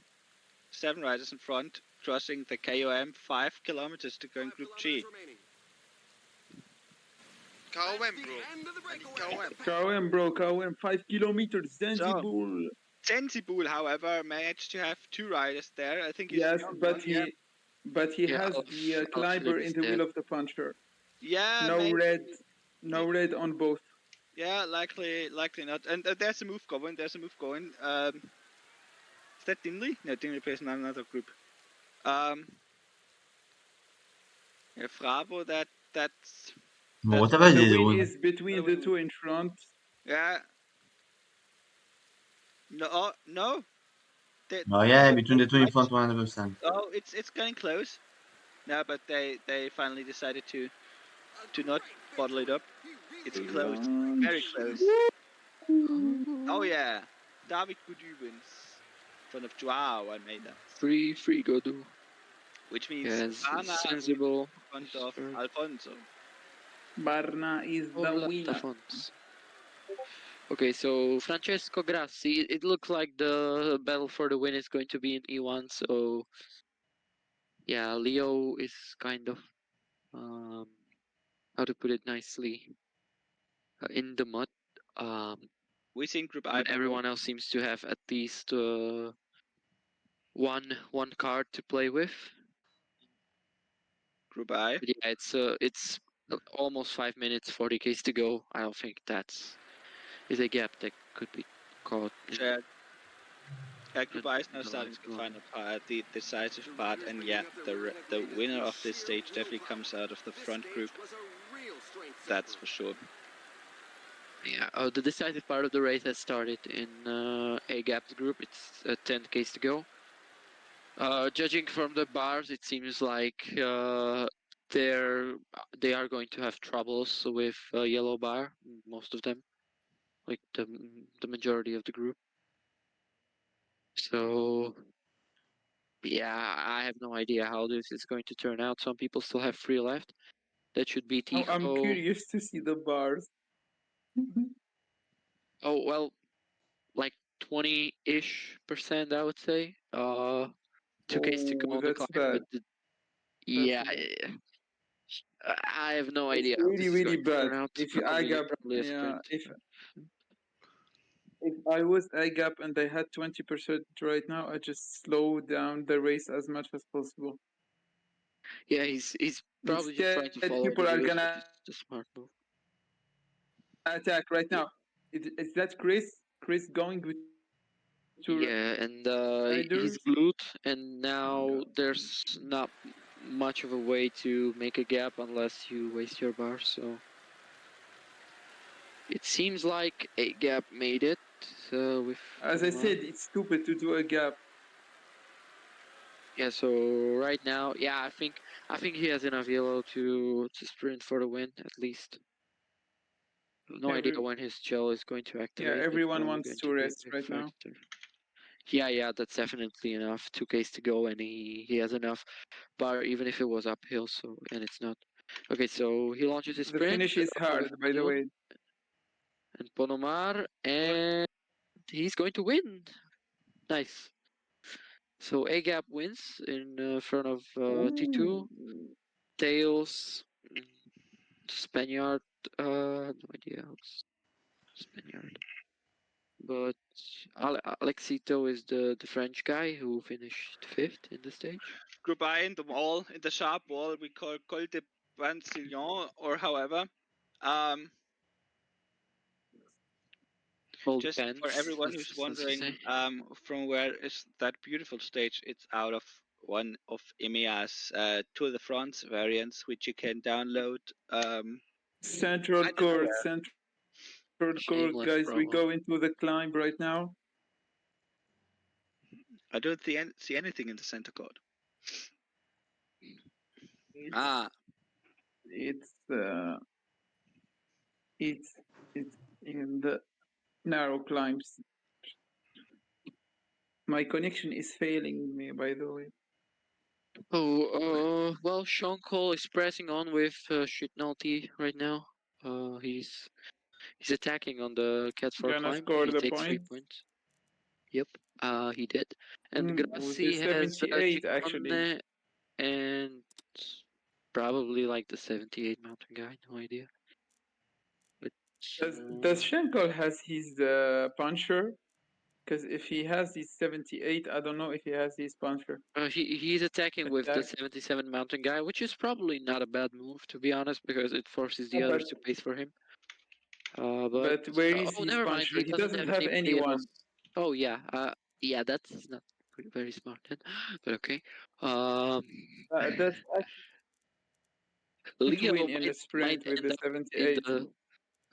7 riders in front, crossing the KOM. 5 kilometers to go in Group G. KOM, bro. KOM, bro. KOM. 5 kilometers. Zanzibar. Zanzibar, however, managed to have 2 riders there. I think he's Yes, the only but one. he has the climber in the wheel of the puncher. Yeah, no maybe. no red on both. Yeah, likely not. And there's a move going. Is that Dinley? No, Dinley plays in another group. Yeah, Frabo. That's. Whatever The they win do. is between the two in front. Yeah. No, no. Oh yeah, between the two in front, 100%. Oh, it's getting close. No, but they finally decided to not bottle it up. It's close, very close. Oh yeah, David Goudu wins in front of Joao Almeida. Free Godu. Which means Yes, Barna sensible. in front of Alfonso. Barna is the winner. Okay, so Francesco Grassi, it looks like the battle for the win is going to be in E1, so yeah, Leo is kind of, how to put it nicely, in the mud. We see in Group I. Everyone else seems to have at least one card to play with. Group I. But yeah, it's almost 5 minutes, 40Ks to go. I don't think that's is a gap that could be caught. Group I is now starting the final part, the decisive part, and yeah, the winner of this stage definitely comes out of the front group. That's for sure. Yeah, the decisive part of the race has started in A Gap's group. It's 10Ks to go. Judging from the bars, it seems like they are going to have troubles with yellow bar. Most of them, like the majority of the group. So yeah, I have no idea how this is going to turn out. Some people still have 3 left. That should be Tifo. I'm curious to see the bars. Oh well, like 20-ish%, I would say. 2Ks to go on the climb, but yeah, I have no idea how this is going to turn out. If Probably a yeah, sprint. if I was A Gap and I had 20% right now, I just slow down the race as much as possible. Yeah, he's probably just trying to follow people the are wheels, gonna which is the smart move. attack right now. Is that Chris? Chris going with two Yeah, and he's riders? glued, and now there's not much of a way to make a gap unless you waste your bar. So it seems like a gap made it. With as I said, it's stupid to do a gap. Yeah, so right now, yeah, I think he has enough yellow to sprint for the win at least. No idea when his gel is going to activate. Yeah, everyone wants to rest right now. Yeah, that's definitely enough. 2Ks to go, and he has enough bar, even if it was uphill. So and it's not. Okay, so he launches his sprint. The finish is hard, with by the way. And Ponomar, and he's going to win. Nice. So A Gap wins in front of T2. Tails, Spaniard, no idea who's Spaniard. But Alexito is the French guy who finished 5th in the stage. Group I in the wall, in the sharp wall, we call Col de Brancillon, or however. All Just depends. for everyone That's who's what to wondering, say. from where is that beautiful stage? It's out of one of EMEA's Tour de France variants, which you can download. Central I don't know court, where. central court, Shameless guys. We promo. go into the climb right now. I don't see anything in the center court. It's in the narrow climbs. My connection is failing me, by the way. Oh, well, Sean Cole is pressing on with Shitnalty right now. He's attacking on the Cat 4 Gonna climb. score He the takes 3 point. points. Yep, he did. And With the Grassi has 78, actually. Ciccone and probably like the 78 mountain guy. No idea. But Does Schenkel has his puncher? Because if he has his 78, I don't know if he has his puncher. he's attacking with the Attack. 77 mountain guy, which is probably not a bad move, to be honest, because it forces the Yeah, others to pace for him. But where is oh, his never mind. puncher? He He doesn't doesn't have have anybody anyone. else. Oh yeah. Yeah. That's not very smart then. But okay. That's actually to Leo win in the might sprint with end the up in 78. the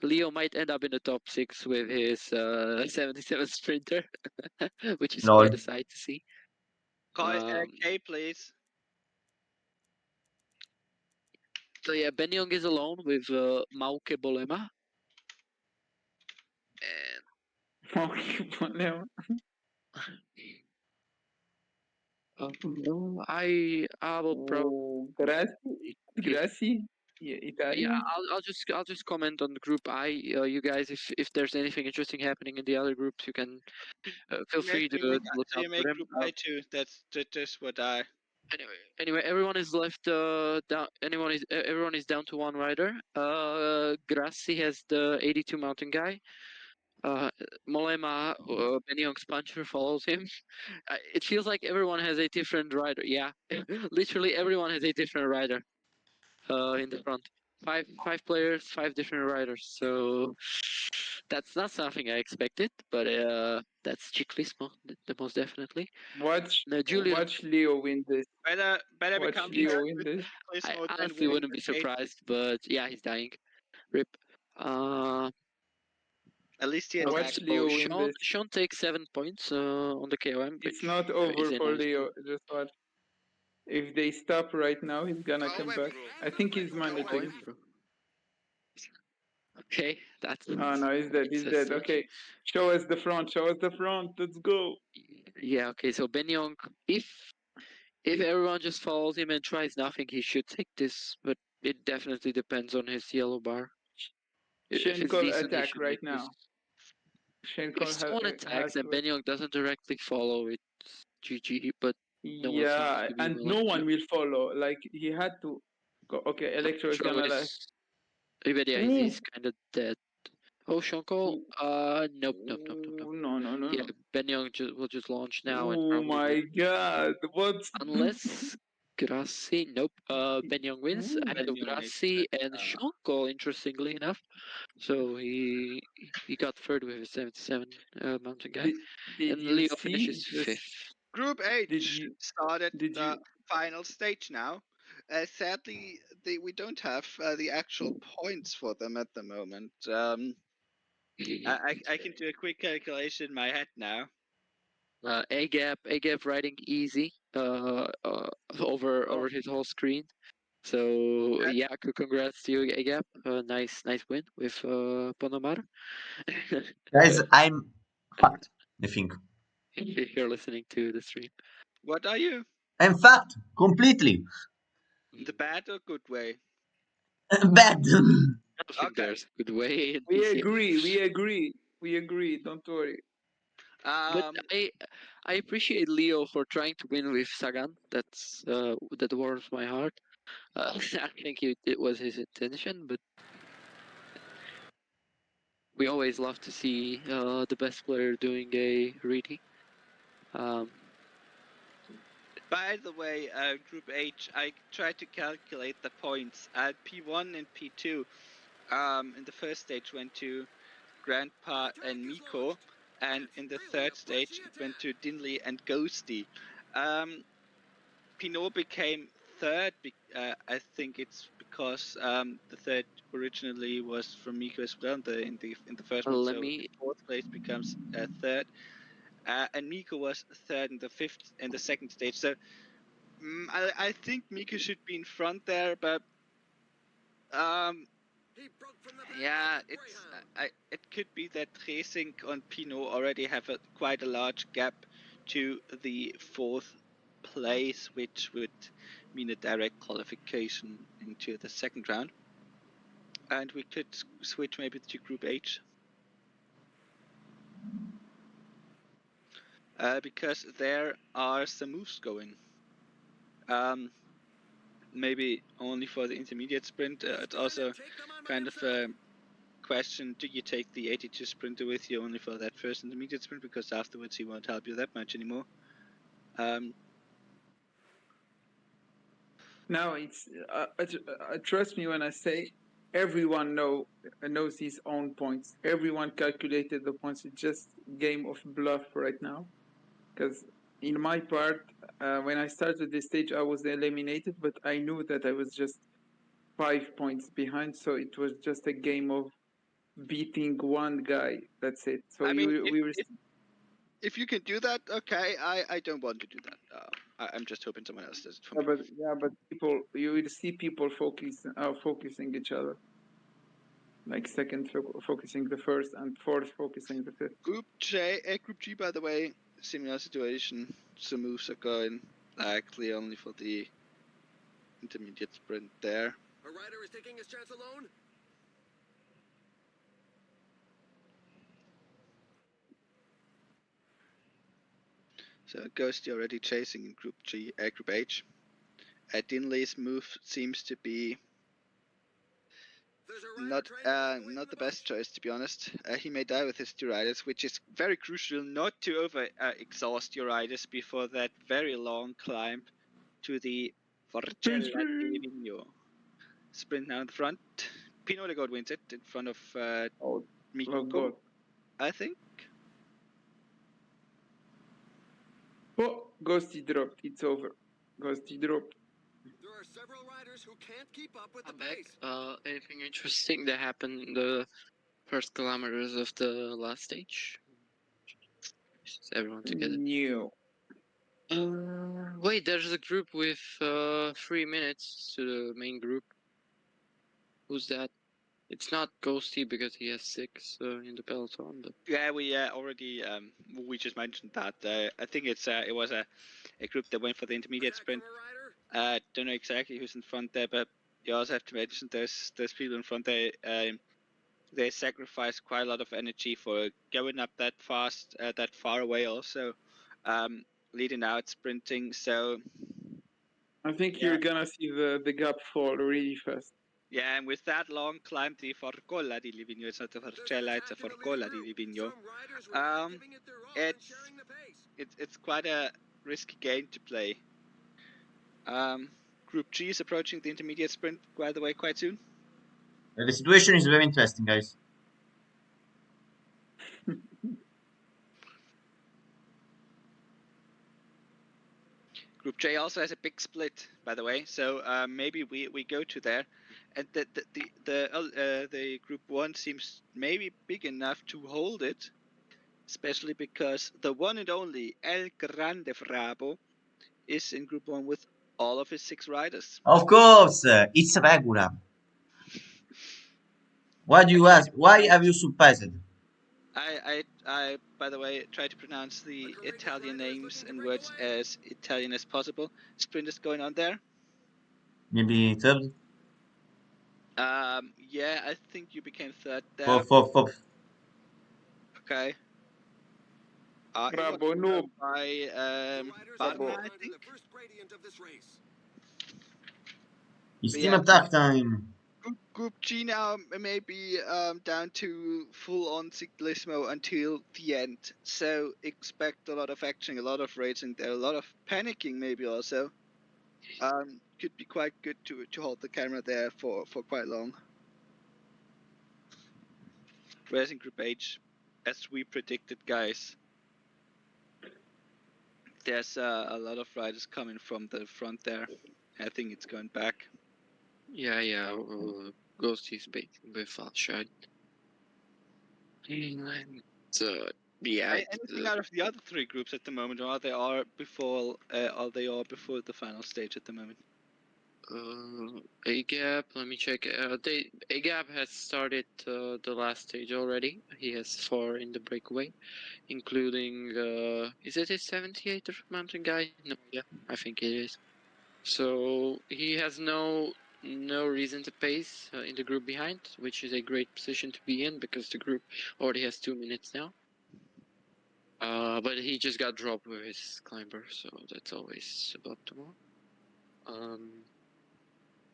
Leo might end up in the top 6 with his 77 sprinter, which is No, quite a sight to see. K, please. So yeah, Ben Young is alone with Mauke Bolema. And no, I will probably Grassi, yeah, yeah, Italian. I'll just comment on the group I. You guys, if there's anything interesting happening in the other groups, you can feel free to look So out you for make them. group I too. That's what I. Anyway, everyone is left down. Everyone is down to one rider. Grassi has the 82 mountain guy. Molema, Ben Young's puncher follows him. It feels like everyone has a different rider. Yeah, literally everyone has a different rider. In the front, five players, 5 different riders. So that's not something I expected, but that's ciclismo, the most definitely. Watch Julian, Leo win this. Better Watch become Leo win this. I Clismo than honestly winning wouldn't be the race. surprised, but yeah, he's dying. Rip. At least he Watch attacked. Leo win this. Sean takes 7 points on the KOM. It's not over for nice Leo. move. Just watch. If they stop right now, he's gonna come back. I think he's managing. Okay, that's. Oh no, he's dead. He's dead. Okay, show us the front. Show us the front. Let's go. Yeah. Okay. So Ben Young, if everyone just follows him and tries nothing, he should take this. But it definitely depends on his yellow bar. If it's Schenkel decent, he attack should right make this. now. Schenkel If someone has attacks and to. Ben Young doesn't directly follow, it's GG. But no one seems Yeah, to be and willing no to. one will follow. Like he had to. Go. Okay, Electro is gonna like. But yeah, he's kind of dead. Oh, Shankle? Nope. No. Yeah, Ben Young will just launch now and Oh probably my win. god, what's Unless Grassi, nope. Ben Young wins ahead of Grassi and Shankle, interestingly enough. So he got third with his 77 mountain guy. Did And you Leo see finishes this? 5th. Group H started did the you final stage now. Sadly, we don't have the actual points for them at the moment. I can do a quick calculation in my head now. A gap riding easy over his whole screen. So yeah, congrats to you, A gap. Nice win with Ponomar. guys, I'm fucked. I think If you're listening to the stream. What are you? I'm fucked completely. The bad or good way? Bad. I don't think there's a good way in We PCM. we agree, don't worry. But I appreciate Leo for trying to win with Sagan. That warms my heart. I think it was his intention, but we always love to see the best player doing a reedy. By the way, Group H, I tried to calculate the points. P1 and P2 in the first stage went to Grandpa, and Miko. And in the third stage, it went to Dinley and Ghosty. Pinot became third. I think it's because the third originally was from Miko as well in the first one. Let So me. fourth place becomes third, and Miko was third in the second stage. So I think Miko should be in front there, but yeah, it could be that Racing and Pinot already have quite a large gap to the fourth place, which would mean a direct qualification into the second round. And we could switch maybe to Group H. Because there are some moves going. Maybe only for the intermediate sprint. It's also kind of a question, do you take the 82 sprinter with you only for that first intermediate sprint, because afterwards he won't help you that much anymore. Now it's trust me when I say everyone knows his own points. Everyone calculated the points. It's just game of bluff right now. Because in my part, when I started this stage, I was eliminated, but I knew that I was just 5 points behind. So it was just a game of beating one guy. That's it. So I mean, if you can do that, okay. I don't want to do that. I'm just hoping someone else does it for me. But people, you will see people focusing each other. Like second focusing the first and fourth focusing the fifth. Group G, by the way, similar situation. Some moves are going likely only for the intermediate sprint there. A rider is taking his chance alone. So Ghosty already chasing in Group H. Dinley's move seems to be not the best choice, to be honest. He may die with his two riders, which is very crucial not to over exhaust your riders before that very long climb to the Forcella di Vigno. Sprint now in the front. Pinot de God wins it in front of Miko, I think. Oh, Ghosty dropped. It's over. Ghosty dropped. There are several riders who can't keep up with the back. pace. Anything interesting that happened in the first kilometers of the last stage? Is everyone together? No. Wait, there's a group with 3 minutes to the main group. Who's that? It's not Ghosty because he has 6 in the peloton. But yeah, we already we just mentioned that. I think it was a group that went for the intermediate sprint. Don't know exactly who's in front there, but you also have to mention there's people in front there. They sacrifice quite a lot of energy for going up that fast, that far away. Also, leading out, sprinting. So I think you're gonna see the gap fall really fast. Yeah, and with that long climb to Forcolla di Livigno, it's not a Forcella, it's a Forcolla di Livigno. It's quite a risky game to play. Group G is approaching the intermediate sprint, by the way, quite soon. The situation is very interesting, guys. Group J also has a big split, by the way, so maybe we go to there, and the Group 1 seems maybe big enough to hold it, especially because the one and only El Grande Frabo is in Group 1 with all of his 6 riders. Of course, it's regular. Why do you ask? Why have you surprised? I by the way, try to pronounce the Italian names and words as Italian as possible. Sprint is going on there. Maybe third? Yeah, I think you became third there. Fourth. Okay. Bravo, no. By Barna, I think. It's team attack time. Group G now may be down to full-on Ciclismo until the end. So expect a lot of action, a lot of racing there, a lot of panicking maybe also. Could be quite good to hold the camera there for quite long. whereas in Group H, as we predicted, guys, there's a lot of riders coming from the front there. I think it's going back. Yeah. Ghosty is baiting with Falshide. Inline. So yeah. Anything out of the other three groups at the moment, or they are before the final stage at the moment? A gap. Let me check. A gap has started the last stage already. He has 4 in the breakaway, including is it his 78er mountain guy? No, yeah, I think it is. So he has no reason to pace in the group behind, which is a great position to be in because the group already has 2 minutes now. But he just got dropped with his climber, so that's always suboptimal.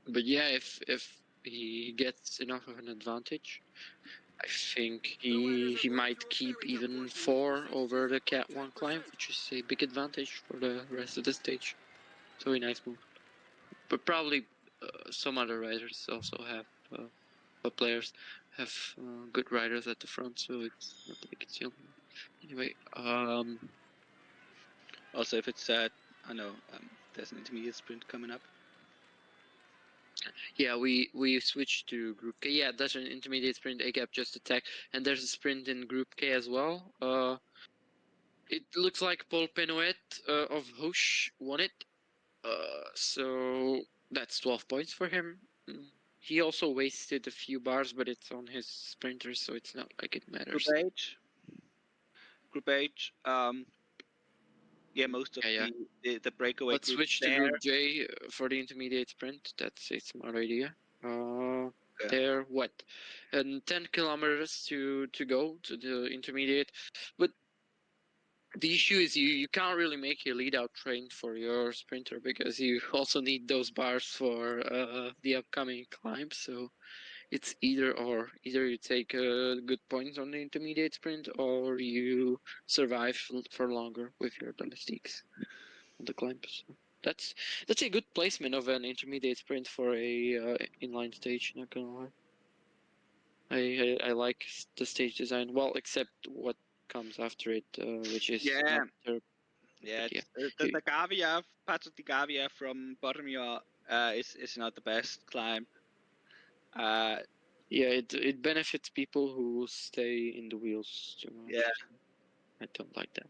But yeah, if he gets enough of an advantage, I think he might keep even 4 over the Cat 1 climb, which is a big advantage for the rest of the stage. So a nice move. But probably some other riders also have, players have good riders at the front, so it's not like it's the only one. Anyway, Also, if it's there's an intermediate sprint coming up. yeah, we switched to Group K. Yeah, there's an intermediate sprint, A gap just attack, and there's a sprint in Group K as well. It looks like Paul Penoet of Hoche won it. So that's 12 points for him. He also wasted a few bars, but it's on his sprinters, so it's not like it matters. Group H. Yeah, most of the breakaway. Let's switch to Group J for the intermediate sprint. That's a smart idea. There, what? And 10 kilometers to go to the intermediate, but the issue is you can't really make a lead out train for your sprinter because you also need those bars for the upcoming climb. So it's either or. Either you take good points on the intermediate sprint or you survive for longer with your domestiques on the climbs. That's a good placement of an intermediate sprint for a inline stage. Not gonna lie. I like the stage design. Well, except what comes after it, which is not terrible. The Gavia, part of the Gavia from Bormio is not the best climb. Yeah, it benefits people who stay in the wheels too much. Yeah, I don't like that.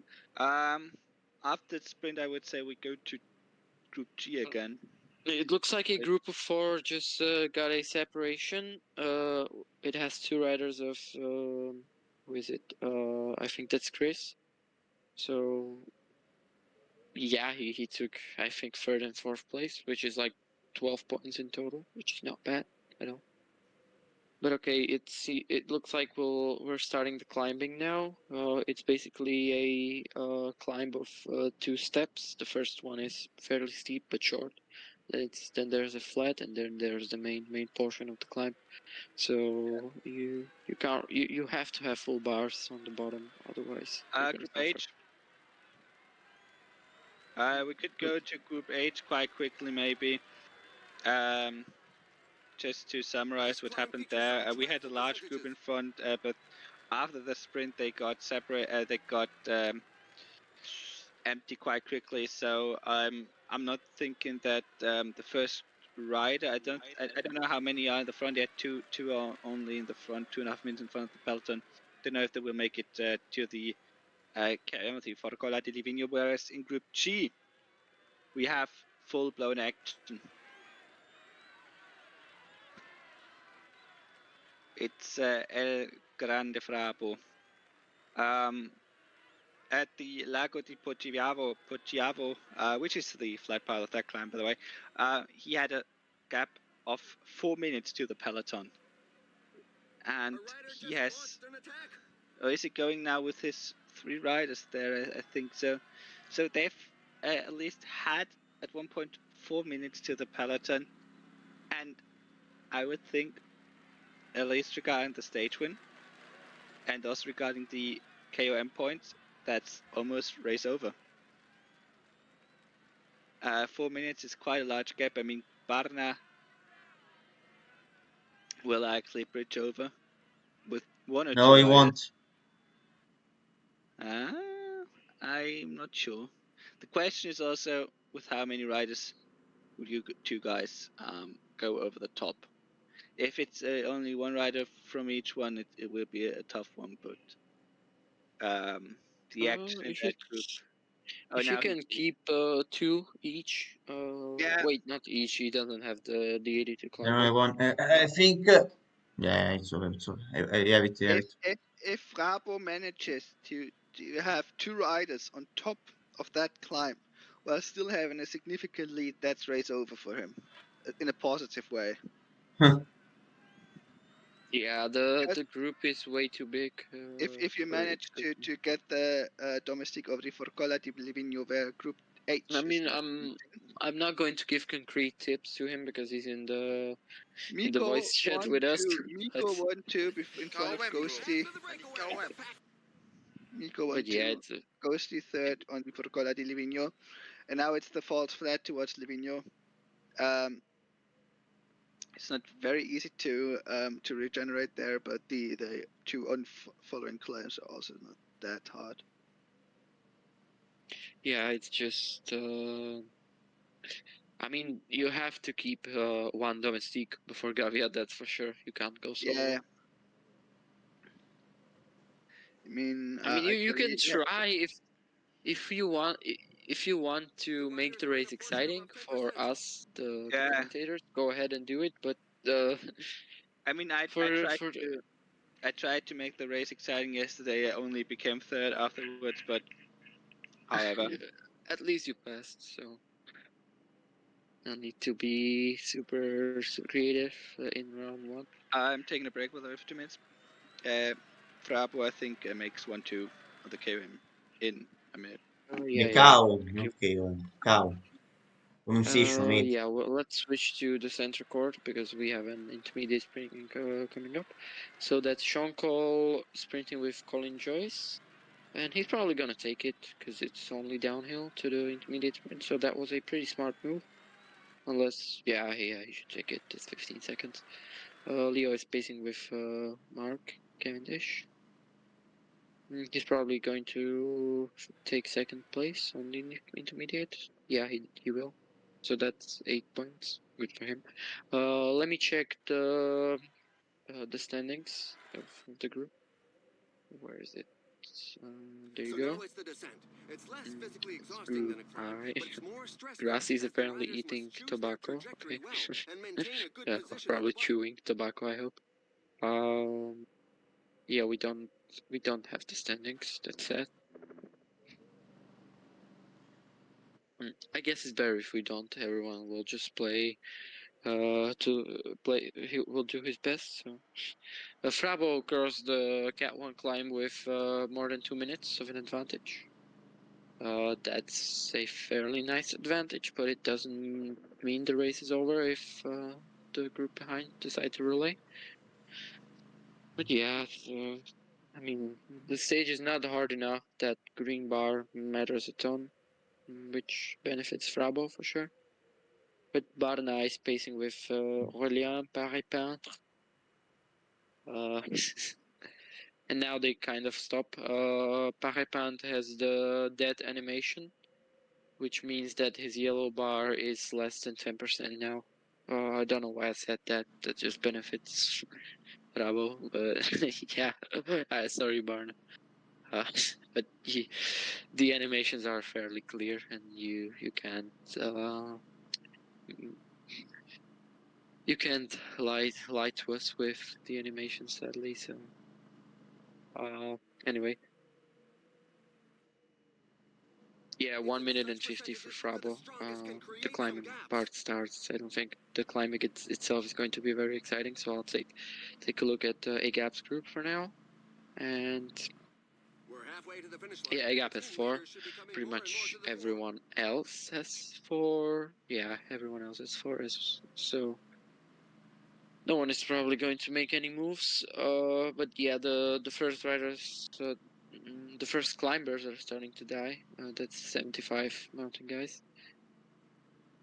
After the sprint, I would say we go to Group G again. It looks like a group of 4 just got a separation. It has 2 riders of who is it? I think that's Chris. So yeah, he took I think 3rd and 4th place, which is like 12 points in total, which is not bad at all. But okay, it looks like we're starting the climbing now. It's basically a climb of 2 steps. The first one is fairly steep but short. Then there's a flat, and then there's the main portion of the climb. So you can't you have to have full bars on the bottom, otherwise you're gonna Group suffer. H. We could go to Group H quite quickly, maybe. Just to summarize what happened there, we had a large group in front, but after the sprint they got separate. They got empty quite quickly. So I'm not thinking that the first rider. I don't know how many are in the front yet. Two are only in the front. 2.5 minutes in front of the peloton. Don't know if they will make it to the Forcola di Livigno. Whereas in Group G, we have full-blown action. It's El Grande Frabo. At the Lago di Poggiavo, which is the flat part of that climb, by the way, he had a gap of 4 minutes to the peloton. And he has... Oh, is he going now with his 3 riders there? I think so. So they've at least had at one point 4 minutes to the peloton. And I would think, at least regarding the stage win, and also regarding the KOM points, that's almost race over. 4 minutes is quite a large gap. I mean, Barna will actually bridge over with One or No, two he riders? won't. I'm not sure. The question is also with how many riders would you two guys go over the top? If it's only one rider from each one, it will be a tough one. But the action in that group. Oh, if you now can keep 2 each. yeah. Wait, not each. He doesn't have the deity to climb No, I up. won't. I think. Yeah, it's all right. It's all right. I have it. I have it. If Rabo manages to have two riders on top of that climb while still having a significant lead, that's race over for him in a positive way. Yeah, the group is way too big. If you for it manage to get the domestic of the Forcola di Livigno where group H I mean, is I'm not going to give concrete tips to him because he's in the Miko voice chat with us. Miko 1-2 in front of KOM, bro. Ghosty. KOM. Miko But 1-2. yeah, it's Ghosty third on the Forcola di Livigno. And now it's the false flat towards Livigno. It's not very easy to regenerate there, but the two following climbs are also not that hard. yeah, it's just. I mean, you have to keep one domestique before Gavia. That's for sure. You can't go solo. Yeah. I mean, you can try if you want. If you want to make the race exciting for us, the commentators, go ahead and do it. But I mean, I tried to make the race exciting yesterday. I only became third afterwards, but however, at least you passed. So no need to be super creative in round 1. I'm taking a break with 50 minutes. Frabo, I think, makes 1-2 on the KM in a minute. Yeah, cow, not KO. Cow. Pronunciation made. Yeah, well, let's switch to the center court because we have an intermediate sprinting coming up. So that's Sean Cole sprinting with Colin Joyce. And he's probably gonna take it because it's only downhill to the intermediate sprint. So that was a pretty smart move. Unless, yeah, he should take it. It's 15 seconds. Leo is pacing with Mark Cavendish. He's probably going to take second place on the intermediate. Yeah, he will. So that's 8 points. Good for him. Let me check the standings of the group. Where is it? There you go. Now it's the descent. It's less physically exhausting than a climb, Alright. but it's more stressful. Grassy is as the apparently riders must eating choose their tobacco. trajectory Okay. well and maintain a good Yeah, position on probably the climb. chewing tobacco, I hope. Yeah, we don't have the standings. That's sad. I guess it's better if we don't. Everyone will just play. He will do his best. So, Frabo crossed the Cat 1 climb with more than 2 minutes of an advantage. That's a fairly nice advantage, but it doesn't mean the race is over if the group behind decide to relay. But yeah, I mean, the stage is not hard enough. That green bar matters a ton, which benefits Frabo for sure. But Barna is pacing with Aurélien Paré-Peintre. And now they kind of stop. Paré-Peintre has the dead animation, which means that his yellow bar is less than 10% now. I don't know why I said that. That just benefits Rabo. But yeah, sorry, Barna. But the animations are fairly clear, and you can't you can't lie to us with the animations, sadly. So anyway, yeah, 1 minute and 50 for Frabo. The climbing part starts. I don't think the climbing itself is going to be very exciting, so I'll take a look at AGAP's group for now. And yeah, AGAP has 4. Pretty much everyone else has 4. Yeah, everyone else has 4. So no one is probably going to make any moves. But yeah, the first riders, the first climbers are starting to die. That's 75 mountain guys.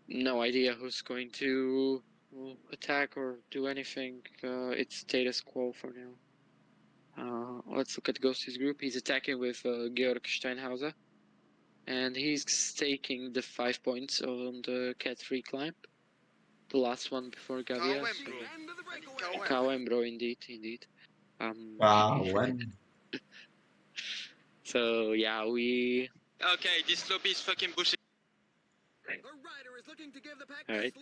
No idea who's going to attack or do anything. It's status quo for now. Let's look at Ghosty's group. He's attacking with Georg Steinhauser. And he's taking the 5 points on the Cat 3 climb. The last one before Gavia. KOM, bro, indeed. So, yeah, we... Okay, this lobby is fucking bullshit. Alright.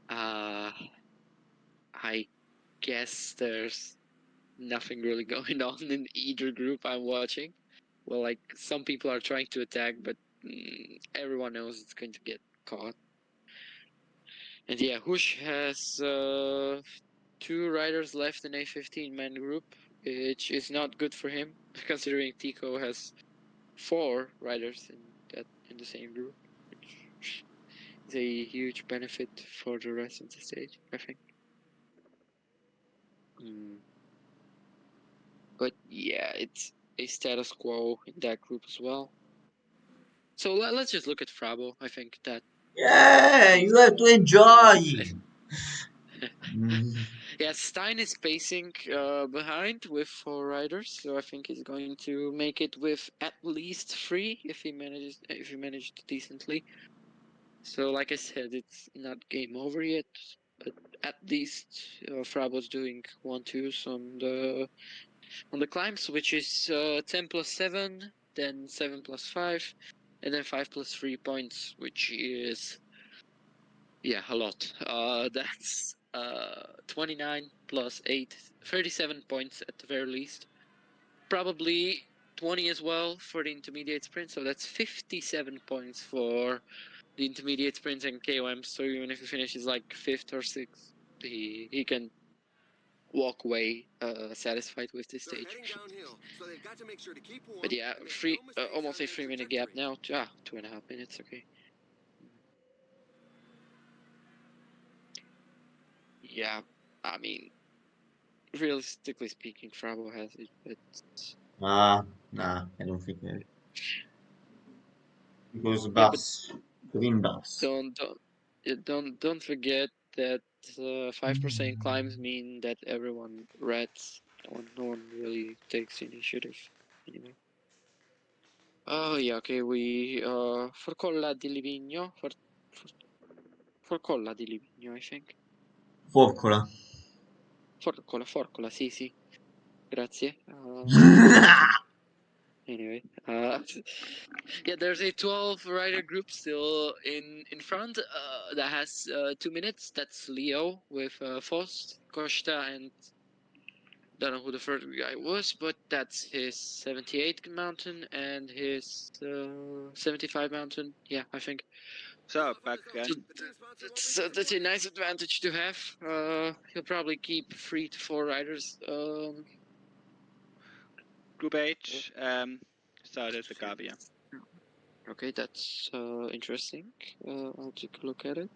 I guess there's nothing really going on in either group I'm watching. Well, like, some people are trying to attack, but everyone knows it's going to get caught. And yeah, Hush has 2 riders left in a 15-man group, which is not good for him, considering Tico has 4 riders in the same group, which is a huge benefit for the rest of the stage, I think. But yeah, it's a status quo in that group as well. So let's just look at Frabo. I think that. Yeah, you have to enjoy. Yeah, Stein is pacing behind with 4 riders, so I think he's going to make it with at least 3 if he managed decently. So, like I said, it's not game over yet, but at least Frabo's doing 1-2s on the climbs, which is 10 plus 7, then 7 plus 5, and then 5 plus 3 points, which is a lot. That's 29 plus 8, 37 points at the very least. Probably 20 as well for the intermediate sprint, so that's 57 points for the intermediate sprint and KOM. So even if he finishes like 5th or 6th, he can walk away satisfied with this stage. But yeah, almost a 3-minute gap now. 2.5 minutes, okay. Yeah, I mean, realistically speaking, Frabo has it, but Nah, I don't think it. Because yeah, but green bus. don't forget that 5% climbs mean that everyone rats. No one really takes initiative anyway. Oh yeah, okay. We Forcolla di Livigno, Forcolla di Livigno, I think. Forcola. Forcola, sì. Grazie. Anyway, yeah, there's a 12 rider group still in front that has 2 minutes. That's Leo with Faust, Costa, and don't know who the third guy was, but that's his 78 mountain and his 75 mountain. Yeah, I think. So back again. That's a nice advantage to have. He'll probably keep 3 to 4 riders. Group H started with Gavia. Okay, that's interesting. I'll take a look at it.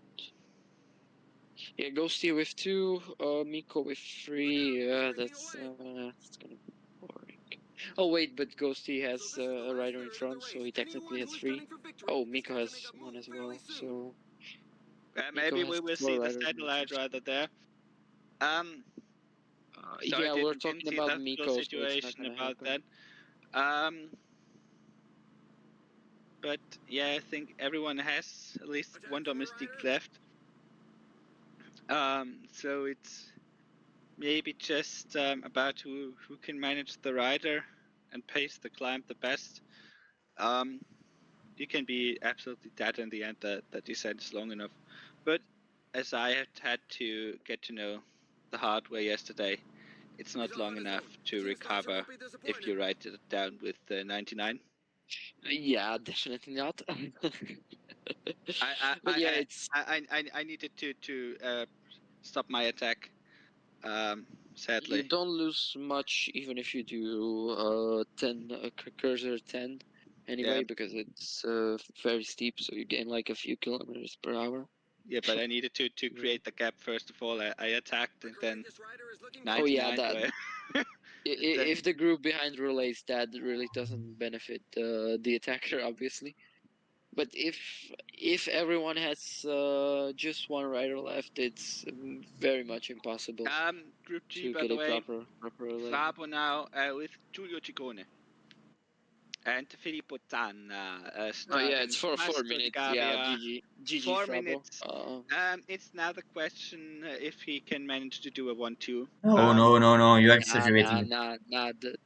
Yeah, Ghosty with 2, Miko with 3. That's gonna be boring. Oh wait, but Ghosty has a rider in front, so he technically has 3. Oh, Miko has 1 as well, so maybe we will see the satellite rider there. Sorry, yeah, we're didn't talking see about that Miko, so it's not situation gonna about happen. that. But yeah, I think everyone has at least 1 domestic left. So it's maybe just about who can manage the rider and pace the climb the best. You can be absolutely dead in the end. The descent is long enough. But as I have had to get to know the hard way yesterday, it's not long enough to recover if you write it down with 99. Yeah, definitely not. But yeah, it's I needed to stop my attack. Sadly. You don't lose much even if you do 10 cursor 10 anyway, because it's very steep, so you gain like a few kilometers per hour. Yeah, but I needed to create the gap first of all. I attacked and then 99. Oh yeah, that if the group behind relays, that really doesn't benefit the attacker, obviously. But if everyone has just one rider left, it's very much impossible Group G, to by get the a way, proper alignment. Fabo now with Giulio Ciccone and Filippo Zanna. Oh yeah, it's for 4 minutes. Yeah, GG 4 Frabo. minutes. It's now the question if he can manage to do a 1-2. Oh, no, you're exaggerating. Nah,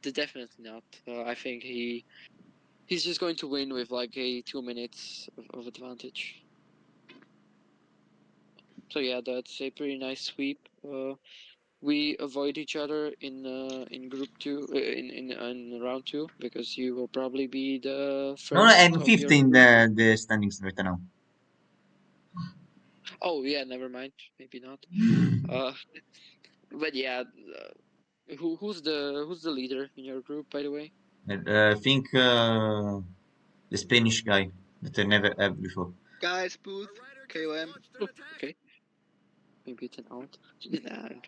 definitely not. I think he's just going to win with like a 2 minutes of advantage. So yeah, that's a pretty nice sweep. We avoid each other in group two in round two because you will probably be the first. No, I'm of fifth your in group. the standings right now. Oh yeah, never mind. Maybe not. But yeah, who's the leader in your group, by the way? I think the Spanish guy that I never had before. Guys, Booth, KOM. Oh, okay. Maybe it's an out. Nah, I'm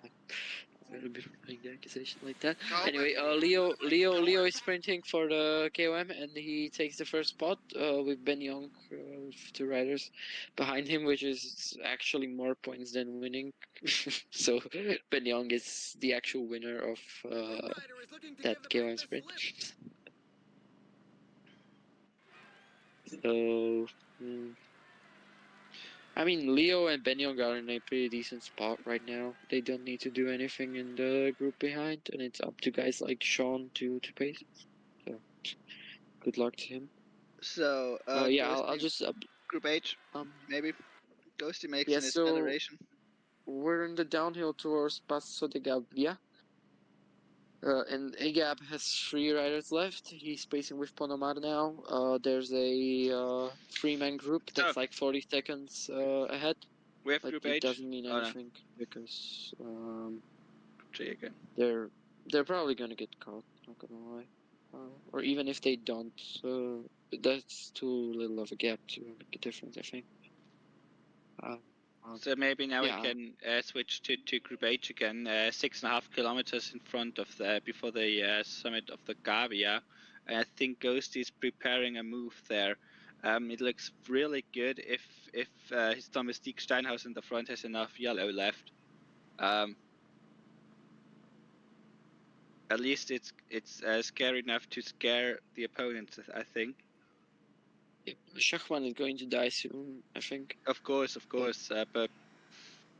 gonna be playing the accusation like that. Anyway, Leo is sprinting for the KOM and he takes the first spot with Ben Young with 2 riders behind him, which is actually more points than winning. So Ben Young is the actual winner of that KOM sprint. So. I mean, Leo and Benyong are in a pretty decent spot right now. They don't need to do anything in the group behind, and it's up to guys like Sean to pace. So, good luck to him. So, yeah, I'll just Group H, maybe. Ghosty makes yeah, an acceleration. We're in the downhill towards Passo de Gabia. And Agab has 3 riders left. He's pacing with Ponomar now. There's a 3-man group that's like 40 seconds ahead. We have but Group it H. doesn't mean anything because G again. they're probably gonna get caught. Not gonna lie, or even if they don't, that's too little of a gap to make a difference. I think. So maybe now we can switch to Group H again. 6.5 kilometers in front of before the summit of the Gavia. And I think Ghosty is preparing a move there. It looks really good if his Domestique Steinhaus in the front has enough yellow left. At least it's scary enough to scare the opponents, I think. Schachmann is going to die soon, I think. Of course, but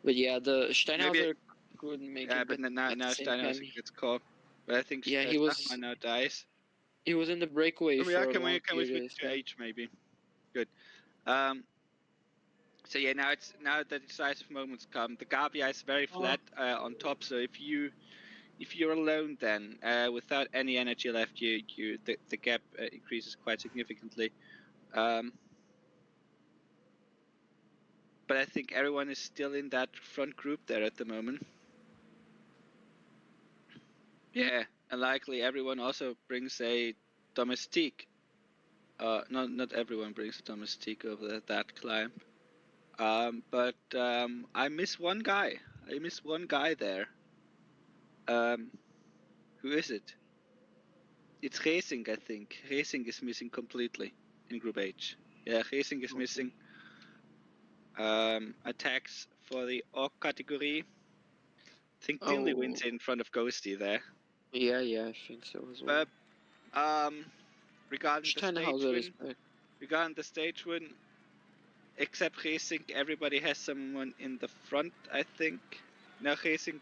yeah, the Steinhauser couldn't make it. But now Steinhauser gets caught. But I think Schachmann now dies. He was in the breakaway for can we switch to H maybe? Good. So yeah, now the decisive moments come. The Gabia is very flat on top, so if you're alone then without any energy left, the gap increases quite significantly. But I think everyone is still in that front group there at the moment. Yeah, and likely everyone also brings a domestique. Not everyone brings a domestique over that climb. But I miss one guy. There. Who is it? It's Racing, I think. Racing is missing completely in Group H. Yeah, Racing is missing. Attacks for the Orc category. I think Dinley wins in front of Ghosty there. Yeah, I think so as well. But regarding the stage win, except Racing, everybody has someone in the front, I think. Now Racing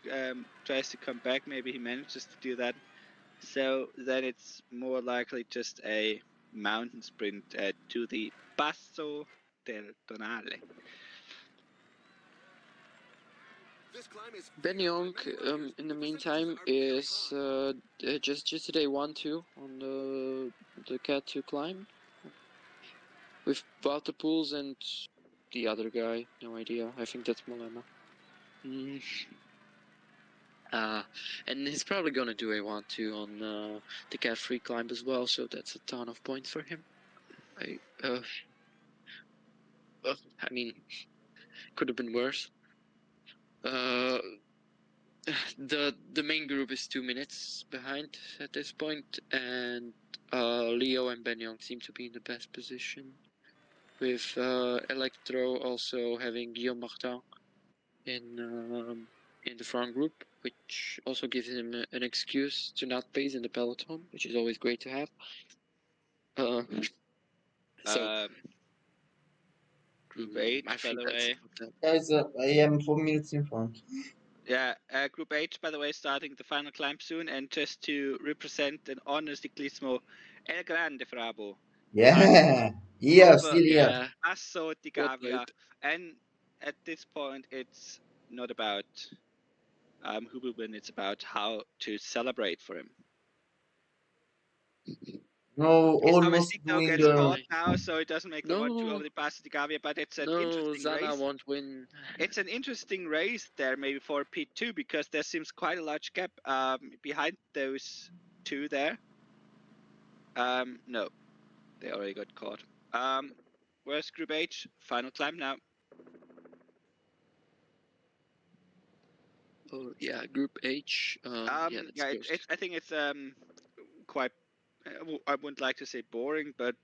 tries to come back, maybe he manages to do that. So then it's more likely just a mountain sprint to the Passo del Tonale. Ben Young, in the meantime, is just today 1-2 on the Cat 2 climb with Walter Pools and the other guy. No idea. I think that's Molema. And he's probably gonna do a 1-2 on the Cat 3 climb as well. So that's a ton of points for him. I mean, could have been worse. The main group is 2 minutes behind at this point, and Leo and Ben Young seem to be in the best position. with Electro also having Guillaume Martin in the front group, which also gives him an excuse to not pace in the peloton, which is always great to have. So Group H, I by think the that's way. Guys, I am 4 minutes in front. Yeah, Group H, by the way, starting the final climb soon, and just to represent an honor ciclismo, El Grande Frabo. Yeah, here, Over still here. yeah. Passo di What Gavia, night? and at this point, it's not about who will win; it's about how to celebrate for him. No, His almost Domestico doing. gets caught now, so it doesn't make the 1-2 No, over the Passo di Gavia, but it's an no, interesting Zana race. won't win. It's an interesting race there, maybe for P2, because there seems quite a large gap behind those two there. No, they already got caught. Where's Group H? Final climb now. Oh yeah, Group H. Yeah, yeah, I think it's quite. I wouldn't like to say boring, but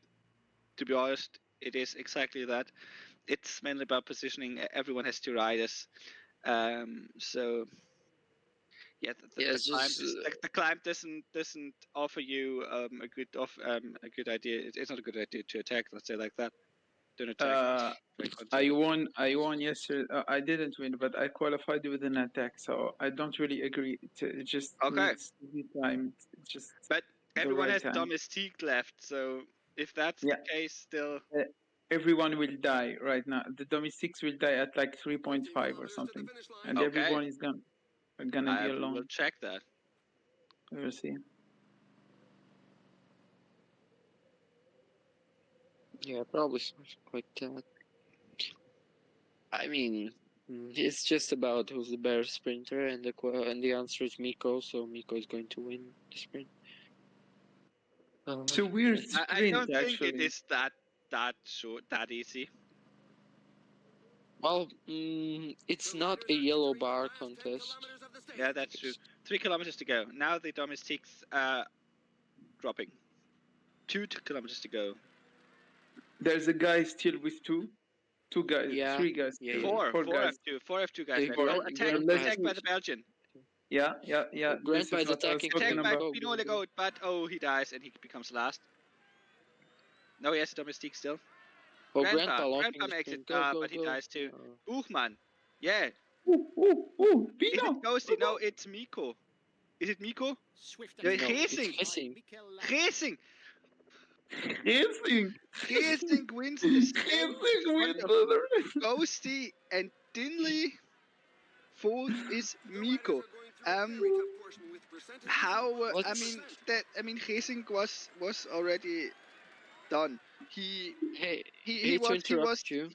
to be honest, it is exactly that. It's mainly about positioning. Everyone has two riders, so yeah, the climb doesn't offer you a good idea. It's not a good idea to attack. Let's say like that. Don't attack. I won yesterday. I didn't win, but I qualified with an attack, so I don't really agree. It just needs to be timed. Just but everyone right has time. domestique left, so if that's the case, still everyone will die right now. The domestics will die at like 3.5 or something, and everyone is gonna be alone. We'll check that. We'll see. Yeah, probably something like that. I mean, it's just about who's the better sprinter, and the answer is Miko. So Miko is going to win the sprint. It's a weird sprint, I don't think actually. it is that short, that easy. Well, it's not a yellow bar contest. Yeah, that's true. 3 kilometers to go. Now the domestiques dropping. 2 kilometers to go. There's a guy still with two guys, Yeah. 3 guys, Yeah, four guys. Four F2 guys left. Grandpa, Attack by the Belgian. Yeah. Grandpa is attacking. Attacked by Pinot Legault, but he dies and he becomes last. No, he has a domestique still. Oh, Grandpa launching makes it, go, but he dies too. Oh. Buchmann. Yeah. Pino. Is it Ghosty? No, it's Miko. Is it Miko? No, Racing. Racing wins the sprint. Ghosty and Dinley. Fourth is Miko. Racing was already done. He was. You.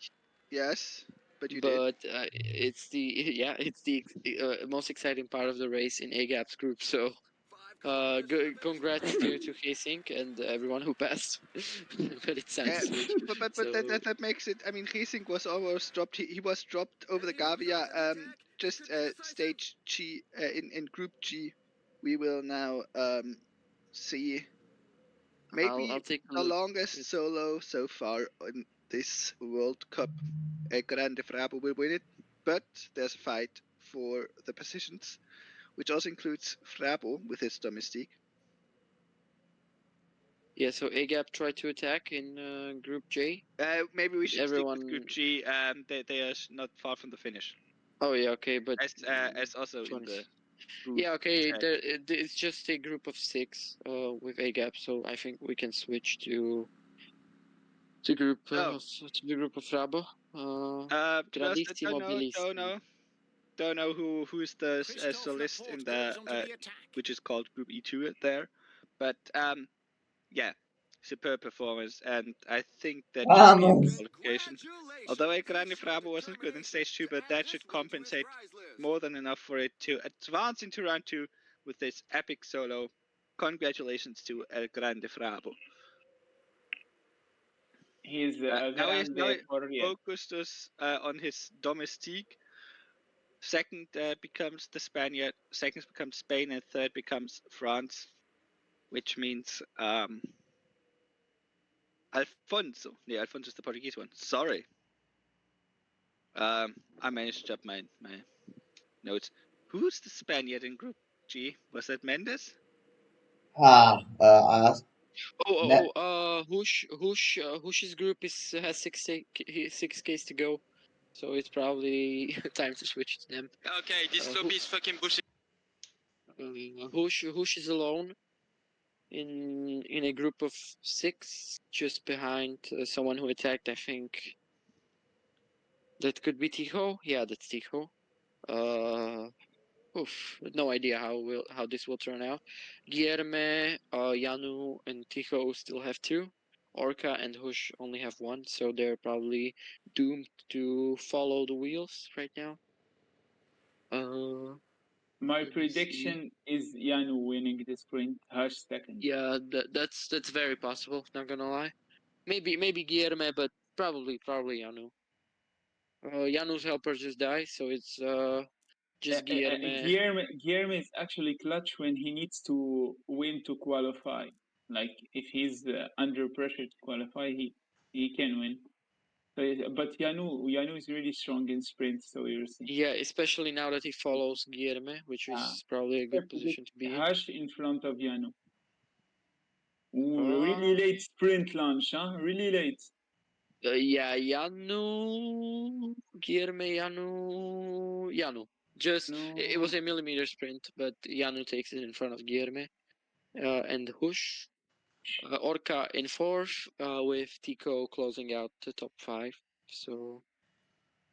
Yes, but you did. It's the most exciting part of the race in AGAP's group. So, congrats to Hesink and everyone who passed. But it sounds huge. But that makes it. Racing was almost dropped. He was dropped over the Gavia. Just stage G in Group G. We will now see. Maybe I'll take the longest solo so far in this World Cup. Grande Frabo will win it, but there's a fight for the positions, which also includes Frabo with his domestique. Yeah, so AGAP tried to attack in Group J. Maybe we should stick with Group G. They are not far from the finish. Oh yeah, okay, but as also in the group. Yeah, okay. It's just a group of 6 with AGAP, so I think we can switch to the group of Frabo. Don't know who's the solist in the which is called Group E2 there, but yeah, superb performance, and I think that should be a qualification. Although Grande Frabo wasn't good in stage 2, but that should compensate more than enough for it to advance into round 2 with this epic solo. Congratulations to El Grande Frabo. He's now focused us on his domestique. Second becomes the Spaniard, second becomes Spain, and third becomes France, which means Alfonso. Nee, Alfonso is the Portuguese one. Sorry. I managed up my notes. Who's the Spaniard in Group G? Was that Mendes? Ah, uh, Hush's group has 6 Ks to go, so it's probably time to switch to them. Okay, this lobby is fucking bullshit. Hush is alone in a group of 6, just behind someone who attacked. I think that could be Tijo. Yeah, that's Tijo. No idea how this will turn out. Guilherme, Yanu, and Tijo still have 2. Orca and Hush only have 1, so they're probably doomed to follow the wheels right now. My prediction is Yanu winning the sprint, Hush second. Yeah, that's very possible. Not gonna lie. Maybe Guilherme, but probably Yanu. Janu's helper just died, so it's just Guilherme. Guilherme is actually clutch when he needs to win to qualify. Like if he's under pressure to qualify, he can win. But Yanu is really strong in sprints, so you'll see. Yeah, especially now that he follows Guilherme, which is probably a good position to be in. Hush in front of Yanu. Ooh, really late sprint launch, huh? Really late. Yeah, Yanu, Guilherme, Yanu. Just it was a millimeter sprint, but Yanu takes it in front of Guilherme, and Hush. Orca in 4th, with Tico closing out the top 5. So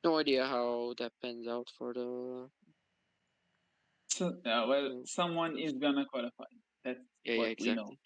no idea how that pans out for the. So, well, someone is gonna qualify. That's what we know.